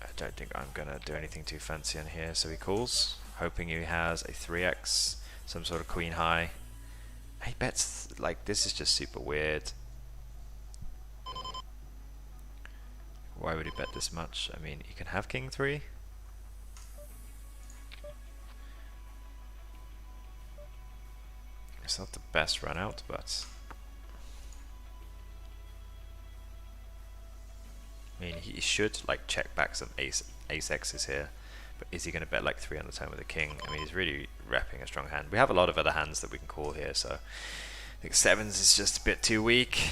A: I don't think I'm gonna do anything too fancy on here, so he calls, hoping he has a 3x, some sort of queen high. He bets, like, this is just super weird. Why would he bet this much? I mean, you can have king 3. It's not the best run out, but I mean, he should like check back some ace X's here, But is he going to bet like 3 on the turn with a king? I mean, he's really repping a strong hand. We have a lot of other hands that we can call here, so I think 7s is just a bit too weak.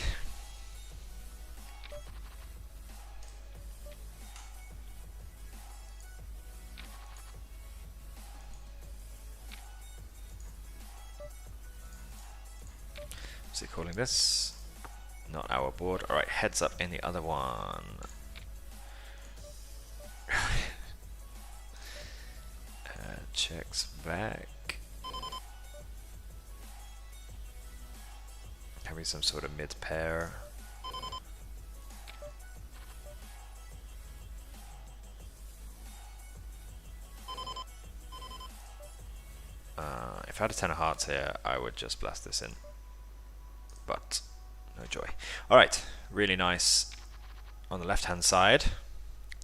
A: Is he calling this? Not our board. Alright, heads up in the other one. Checks back. Having some sort of mid pair. If I had a 10 of hearts here, I would just blast this in. But no joy. Alright, really nice on the left hand side.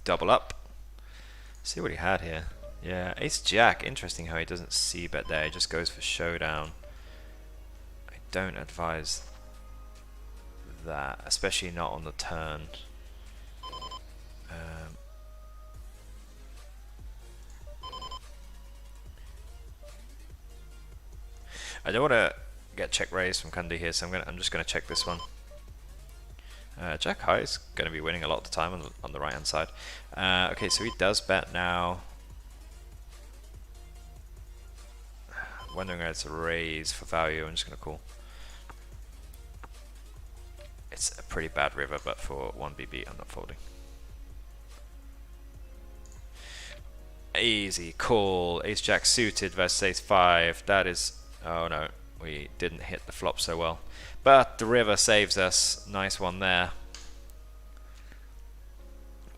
A: Double up. See what he had here. Yeah, ace jack. Interesting how he doesn't c-bet there. He just goes for showdown. I don't advise that, especially not on the turn. I don't want to get check raised from Kundi here, so I'm just gonna check this one. Jack high is going to be winning a lot of the time on the right hand side. Okay, so he does bet now. Wondering whether it's a raise for value. I'm just going to call. It's a pretty bad river, but for 1BB, I'm not folding. Easy call. Ace Jack suited versus Ace 5. That is. Oh no, we didn't hit the flop so well. But the river saves us. Nice one there.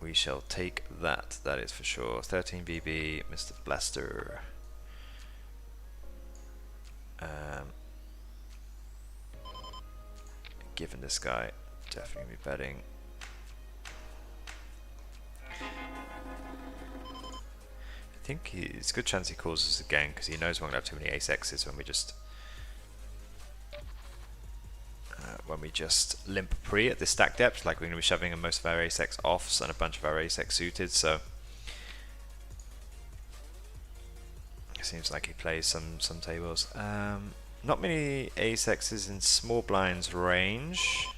A: We shall take that. That is for sure. 13BB, Mr. Blaster. Given this guy, definitely be betting. I think it's a good chance he calls us again because he knows we're going to have too many ace X's when we just limp pre at this stack depth. Like we're going to be shoving most of our ace X offs and a bunch of our ace X suited. So it seems like he plays some tables. Not many ace X's in small blinds range.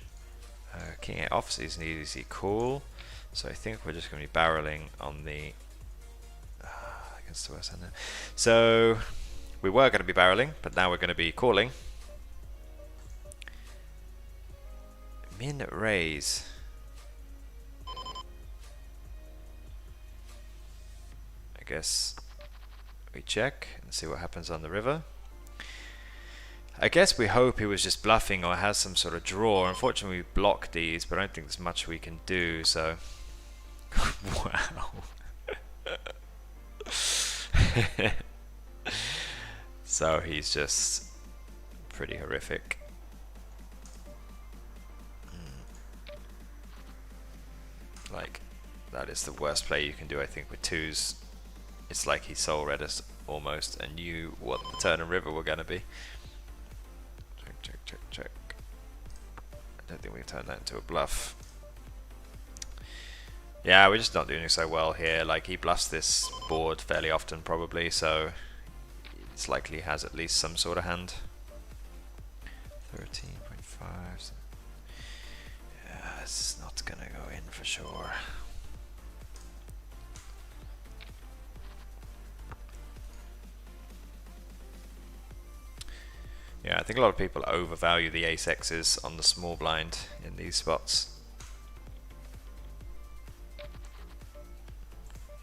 A: King 8 obviously is an easy call, so I think we're just going to be barreling on the against the worst hand there. So we were going to be barreling, but now we're going to be calling. Min raise. I guess we check and see what happens on the river. I guess we hope he was just bluffing or has some sort of draw. Unfortunately, we block these, but I don't think there's much we can do, so... Wow. So he's just pretty horrific. Like, that is the worst play you can do, I think, with twos. It's like he soul read us almost and knew what the turn and river were going to be. Check. I don't think we can turn that into a bluff. Yeah, we're just not doing so well here. Like, he bluffs this board fairly often probably, so it's likely he has at least some sort of hand. 13.5. Yeah, this is not gonna go in for sure. Yeah, I think a lot of people overvalue the ace X's on the small blind in these spots.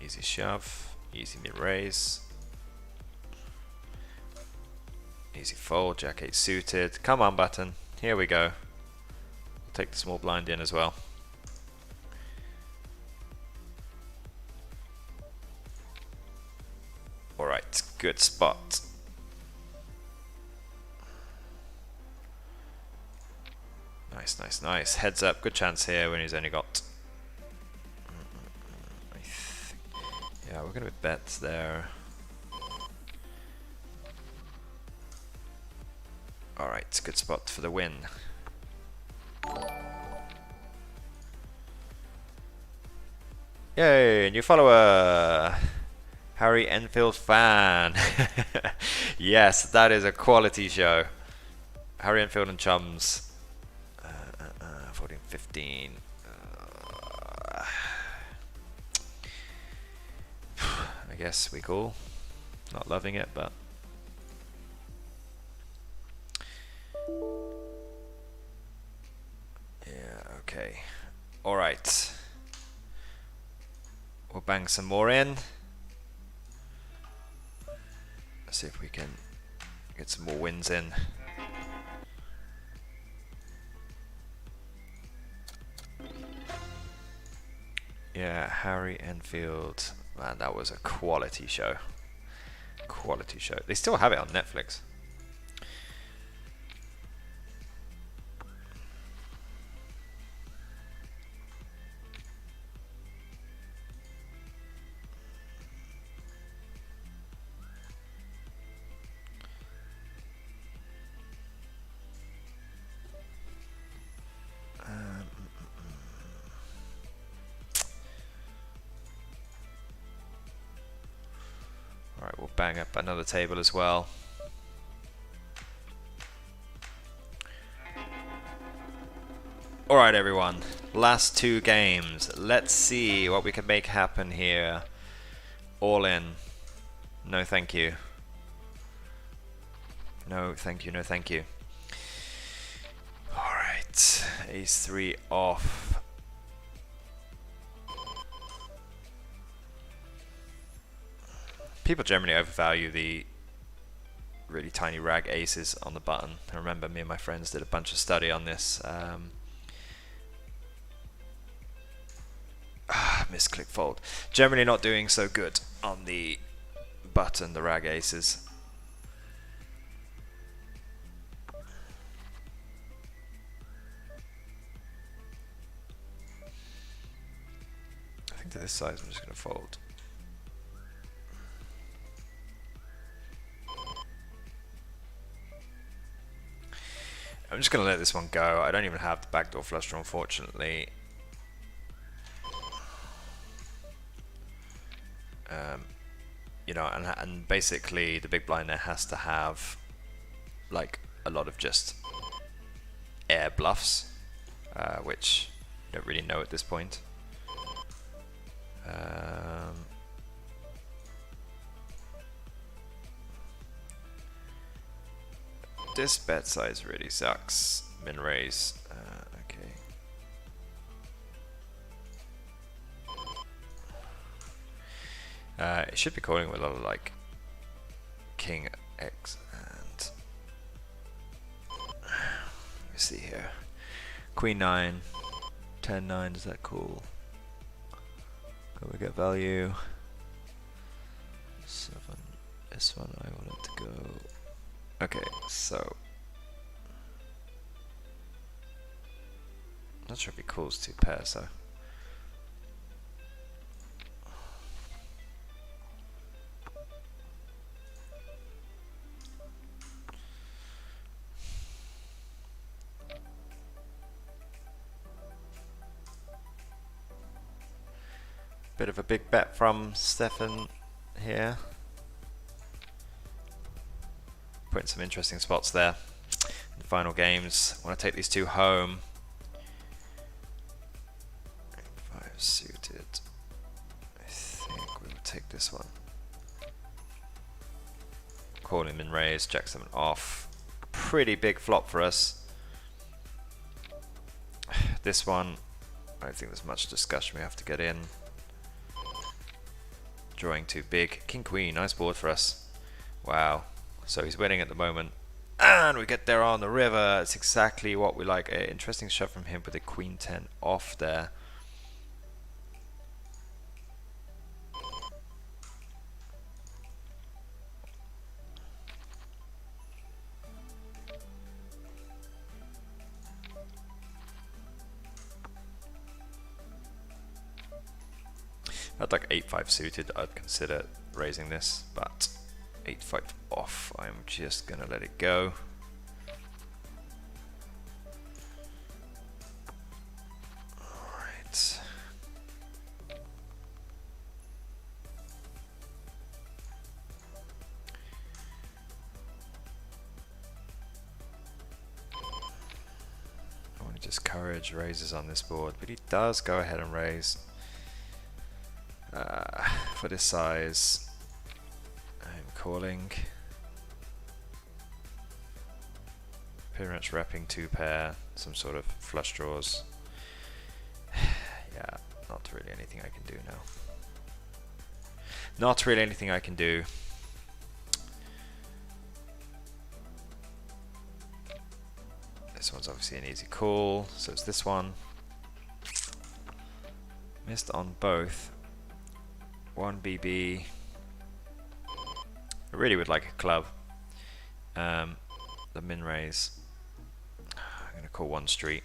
A: Easy shove, easy mid raise, easy fold, Jack 8 suited. Come on, button. Here we go. We'll take the small blind in as well. Alright, good spot. Nice. Heads up, good chance here when he's only got... Yeah, we're going to bet there. Alright, good spot for the win. Yay, new follower! Harry Enfield fan. Yes, that is a quality show. Harry Enfield and Chums. 14, 15. I guess we cool. Not loving it, but yeah, okay. Alright. We'll bang some more in. Let's see if we can get some more wins in. Yeah, Harry Enfield. Man, that was a quality show. Quality show. They still have it on Netflix. Alright, we'll bang up another table as well. Alright everyone, last two games. Let's see what we can make happen here. All in. No thank you. No thank you, no thank you. Alright, ace 3 off. People generally overvalue the really tiny rag aces on the button. I remember me and my friends did a bunch of study on this. Misclick fold. Generally not doing so good on the button, the rag aces. I think to this size I'm just going to fold. I'm just going to let this one go. I don't even have the backdoor flush draw, unfortunately. You know, and basically the big blind there has to have like a lot of just air bluffs, which I don't really know at this point. This bet size really sucks. Min raise. Okay. It should be calling with a lot of like King X and let me see here. Queen 9, 10 9. Does that call? Can we get value? 7. This one I want it to go. Okay, so not sure if he calls 2 pairs though. Bit of a big bet from Stefan here. Putting some interesting spots there in the final games. I want to take these two home. 5 suited. I think we will take this one. Call him in raise, jack 7 off. Pretty big flop for us. This one, I don't think there's much discussion we have to get in. Drawing too big. King Queen, nice board for us. Wow. So he's winning at the moment. And we get there on the river. It's exactly what we like. Interesting shot from him with the Queen 10 off there. At like 8-5 suited, I'd consider raising this, but 8-5 off, I'm just gonna let it go. Alright. discourage raises on this board, but he does go ahead and raise. For this size, I'm calling. Pretty much repping 2 pair, some sort of flush draws. Yeah, not really anything I can do now. Not really anything I can do. This one's obviously an easy call, so it's this one. Missed on both. 1 BB. I really would like a club. The min raise. I'm going to call 1 street.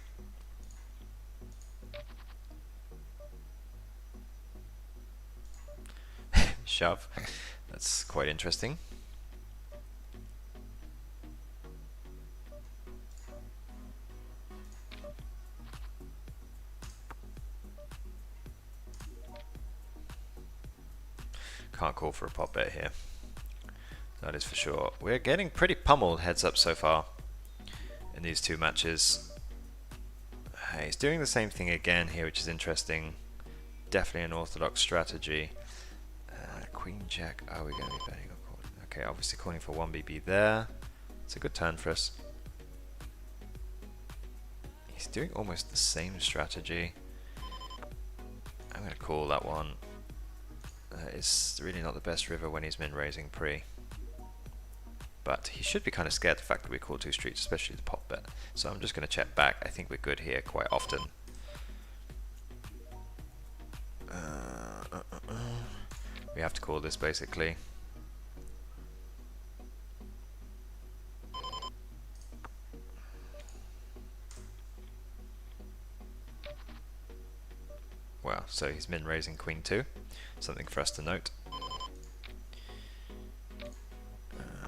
A: Shove. That's quite interesting. Can't call for a pop bet here. That is for sure. We're getting pretty pummeled heads up so far in these 2 matches. He's doing the same thing again here, which is interesting. Definitely an orthodox strategy. Queen Jack. Are we going to be betting or calling? Okay, obviously calling for 1 BB there. It's a good turn for us. He's doing almost the same strategy. I'm going to call that one. It's really not the best river when he's min raising pre. But he should be kind of scared of the fact that we call 2 streets, especially the pop bet. So I'm just going to check back. I think we're good here quite often. We have to call this basically. Well, so he's min raising queen 2. Something for us to note.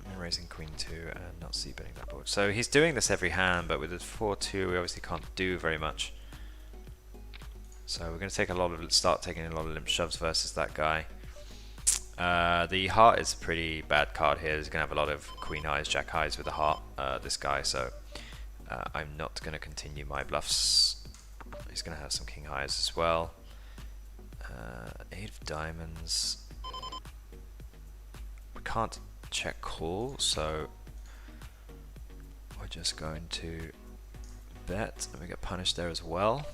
A: Min raising queen 2 and not c-betting that board. So he's doing this every hand, but with the 4-2 we obviously can't do very much. So we're going to take start taking a lot of limp shoves versus that guy. The heart is a pretty bad card here. He's going to have a lot of queen highs, jack highs with the heart, this guy, so I'm not going to continue my bluffs. He's going to have some king highs as well. 8 of diamonds. We can't check call, so we're just going to bet, and we get punished there as well.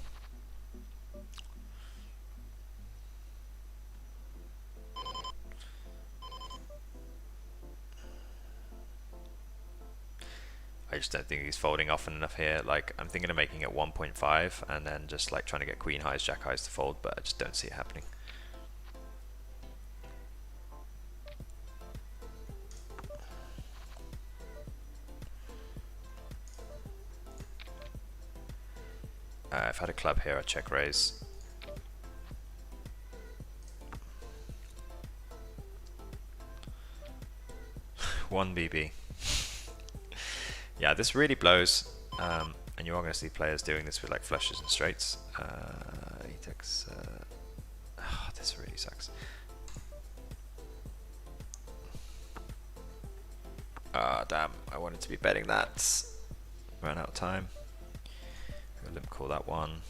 A: I just don't think he's folding often enough here. Like, I'm thinking of making it 1.5 and then just like trying to get queen highs, jack highs to fold, but I just don't see it happening. If I had a club here, I'd check raise. One BB. Yeah, this really blows, and you are going to see players doing this with like flushes and straights. He takes. Oh, this really sucks. Ah, damn! I wanted to be betting that. Ran out of time. I'll limp call that one.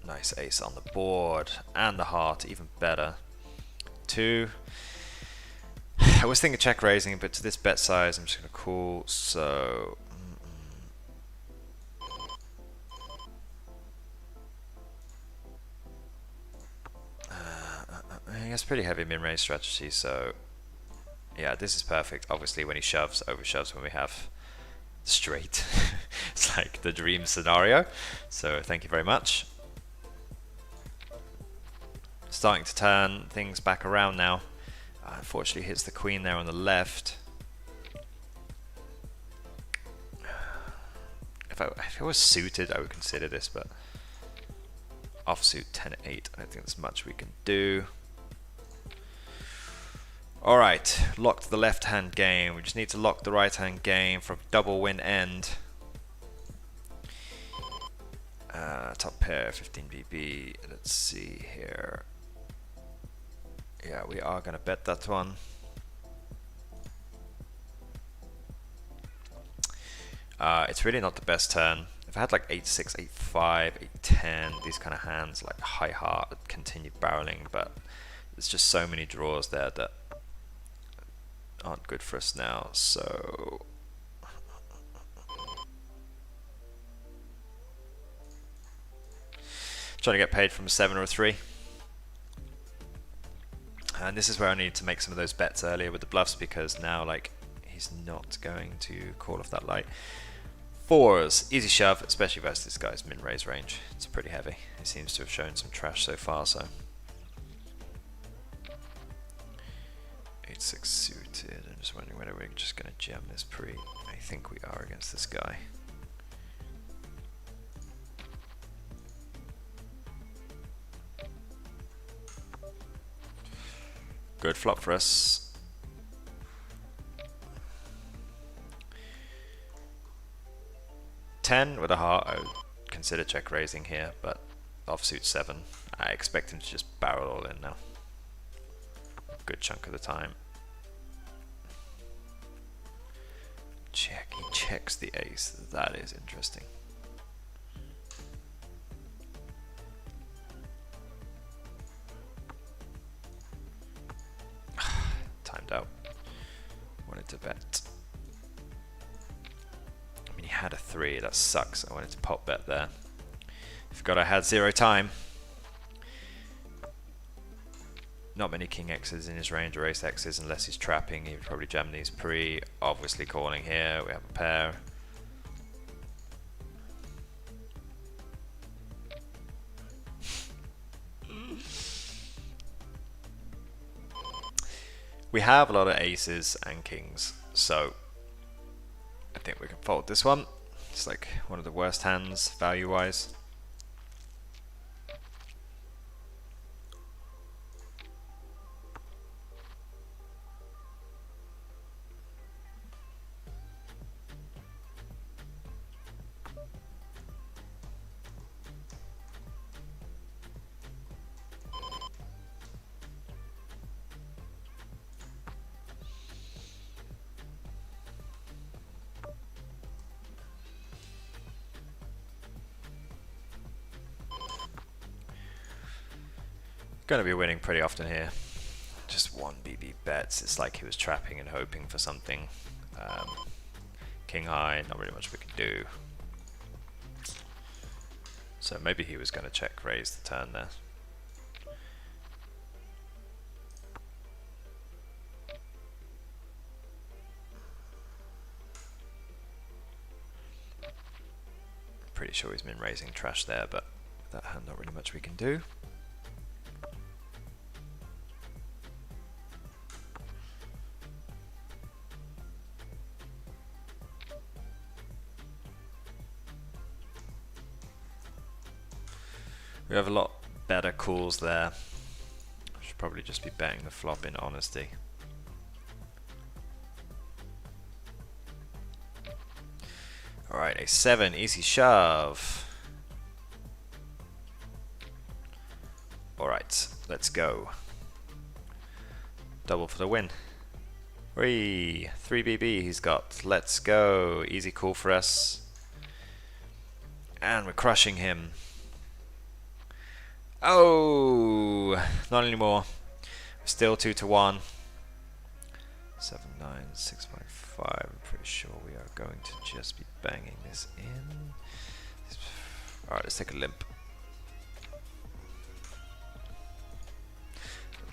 A: Nice ace on the board and the heart, even better. 2. I was thinking check raising, but to this bet size, I'm just going to call. So, he has pretty heavy min raise strategy. So, yeah, this is perfect. Obviously, when he shoves, overshoves when we have straight. It's like the dream scenario. So, thank you very much. Starting to turn things back around now. Unfortunately hits the queen there on the left. If it was suited, I would consider this, but offsuit 10-8, I don't think there's much we can do. Alright, locked the left hand game. We just need to lock the right hand game for a double win end. Top pair, 15 BB. Let's see here. Yeah, we are going to bet that one. It's really not the best turn. If I had like 8-6, 8-5, 8-10, these kind of hands, like high heart, continued barreling, but there's just so many draws there that aren't good for us now, so... Trying to get paid from a 7 or a 3. And this is where I need to make some of those bets earlier with the bluffs, because now like he's not going to call off that light. 4s, easy shove, especially versus this guy's min-raise range. It's pretty heavy. He seems to have shown some trash so far, so... 8-6 suited. I'm just wondering whether we're just going to jam this pre. I think we are against this guy. Good flop for us. Ten with a heart, I would consider check raising here, but offsuit 7. I expect him to just barrel all in now. Good chunk of the time. Check, he checks the ace. That is interesting. Timed out. Wanted to bet. I mean, he had a 3. That sucks. I wanted to pop bet there. Forgot I had 0 time. Not many king X's in his range or ace X's unless he's trapping. He would probably jam these pre. Obviously calling here. We have a pair. We have a lot of aces and kings, so I think we can fold this one. It's like one of the worst hands value-wise. Going to be winning pretty often here. Just 1 BB bets. It's like he was trapping and hoping for something. King high, not really much we can do. So maybe he was going to check raise the turn there. Pretty sure he's been raising trash there, but that hand, not really much we can do. We have a lot better calls there. Should probably just be betting the flop in honesty. Alright, a 7, easy shove. Alright, let's go. Double for the win. 3 BB he's got. Let's go. Easy call for us. And we're crushing him. Oh, not anymore. Still 2-1. 7, 9, 6, 5. I'm pretty sure we are going to just be banging this in. Alright, let's take a limp.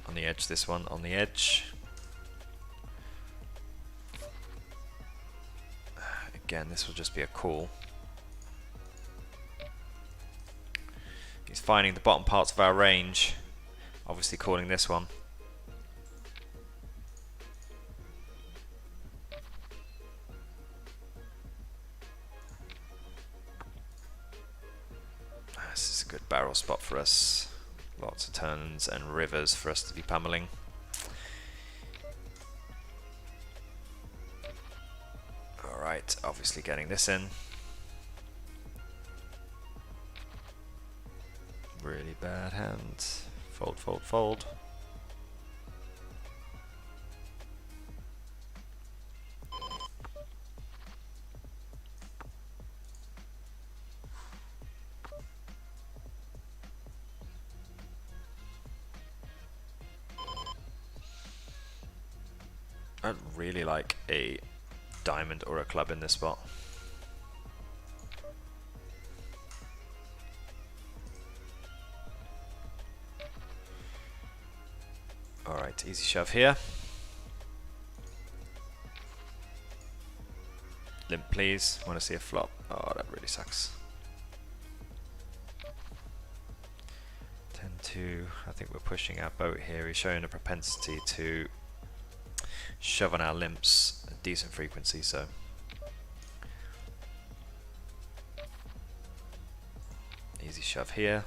A: On the edge, this one, on the edge. Again, this will just be a call. He's finding the bottom parts of our range. Obviously calling this one. This is a good barrel spot for us. Lots of turns and rivers for us to be pummeling. Alright, obviously getting this in. Really bad hand. Fold, fold, fold. I'd really like a diamond or a club in this spot. Alright, easy shove here. Limp please, want to see a flop. Oh, that really sucks. 10-2, I think we're pushing our boat here. He's showing a propensity to shove on our limps at decent frequency, so easy shove here.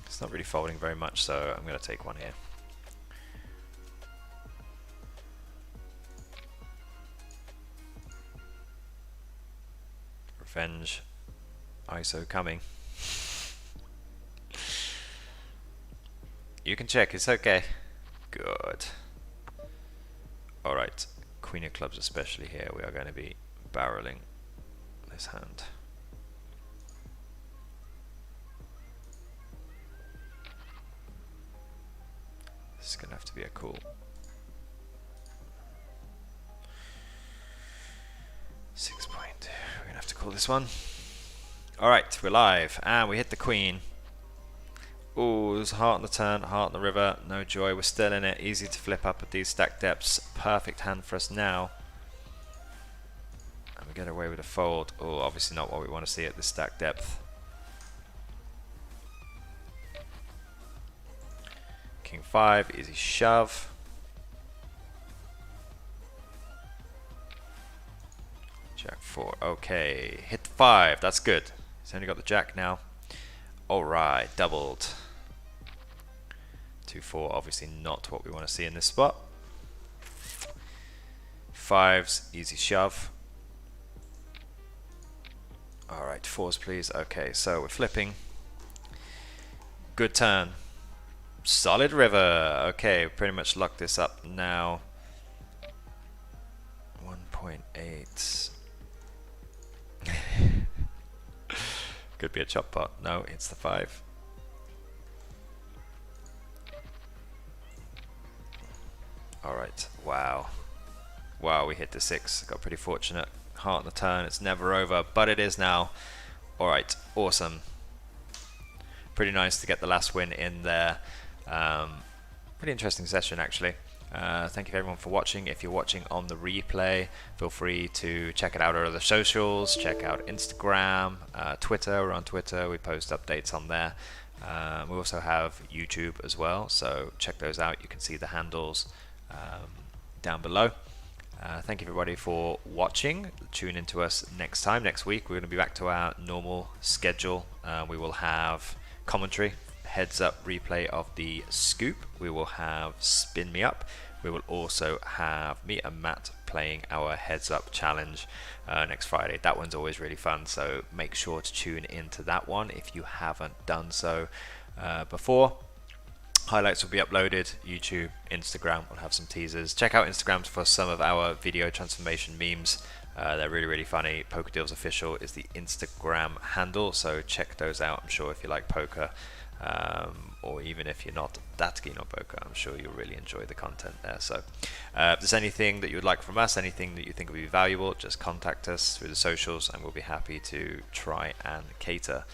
A: It's not really folding very much, so I'm going to take one here. Revenge ISO coming. You can check, it's okay. Good. Alright, Queen of Clubs especially here, we are going to be barreling this hand. This is going to have to be a call. 6 point. We're going to have to call this one. Alright, we're live. And we hit the queen. Ooh, there's a heart on the turn, heart on the river. No joy. We're still in it. Easy to flip up at these stack depths. Perfect hand for us now. And we get away with a fold. Oh, obviously not what we want to see at this stack depth. King 5, easy shove. Jack 4, okay. Hit 5, that's good. He's only got the jack now. Alright, doubled. 2-4, obviously not what we want to see in this spot. 5s, easy shove. Alright, 4s please. Okay, so we're flipping. Good turn. Solid river. Okay, pretty much locked this up now. 1.8. Could be a chop pot. No, it's the 5. Alright, wow. Wow, we hit the 6. Got pretty fortunate. Heart on the turn. It's never over, but it is now. Alright, awesome. Pretty nice to get the last win in there. Pretty interesting session actually. Thank you everyone for watching. If you're watching on the replay, feel free to check it out on other socials. Check out Instagram, Twitter. We're on Twitter. We post updates on there. We also have YouTube as well, so check those out. You can see the handles down below. Thank you everybody for watching. Tune in to us next time. Next week we're going to be back to our normal schedule. We will have commentary, heads up replay of the scoop. We will have Spin Me Up. We will also have me and Matt playing our heads up challenge next Friday. That one's always really fun, so make sure to tune into that one if you haven't done so before. Highlights will be uploaded. YouTube, Instagram will have some teasers. Check out Instagram for some of our video transformation memes. They're really, really funny. Poker Deals Official is the Instagram handle, so check those out. I'm sure if you like poker, or even if you're not that keen on poker, I'm sure you'll really enjoy the content there. So if there's anything that you would like from us, anything that you think would be valuable, just contact us through the socials and we'll be happy to try and cater.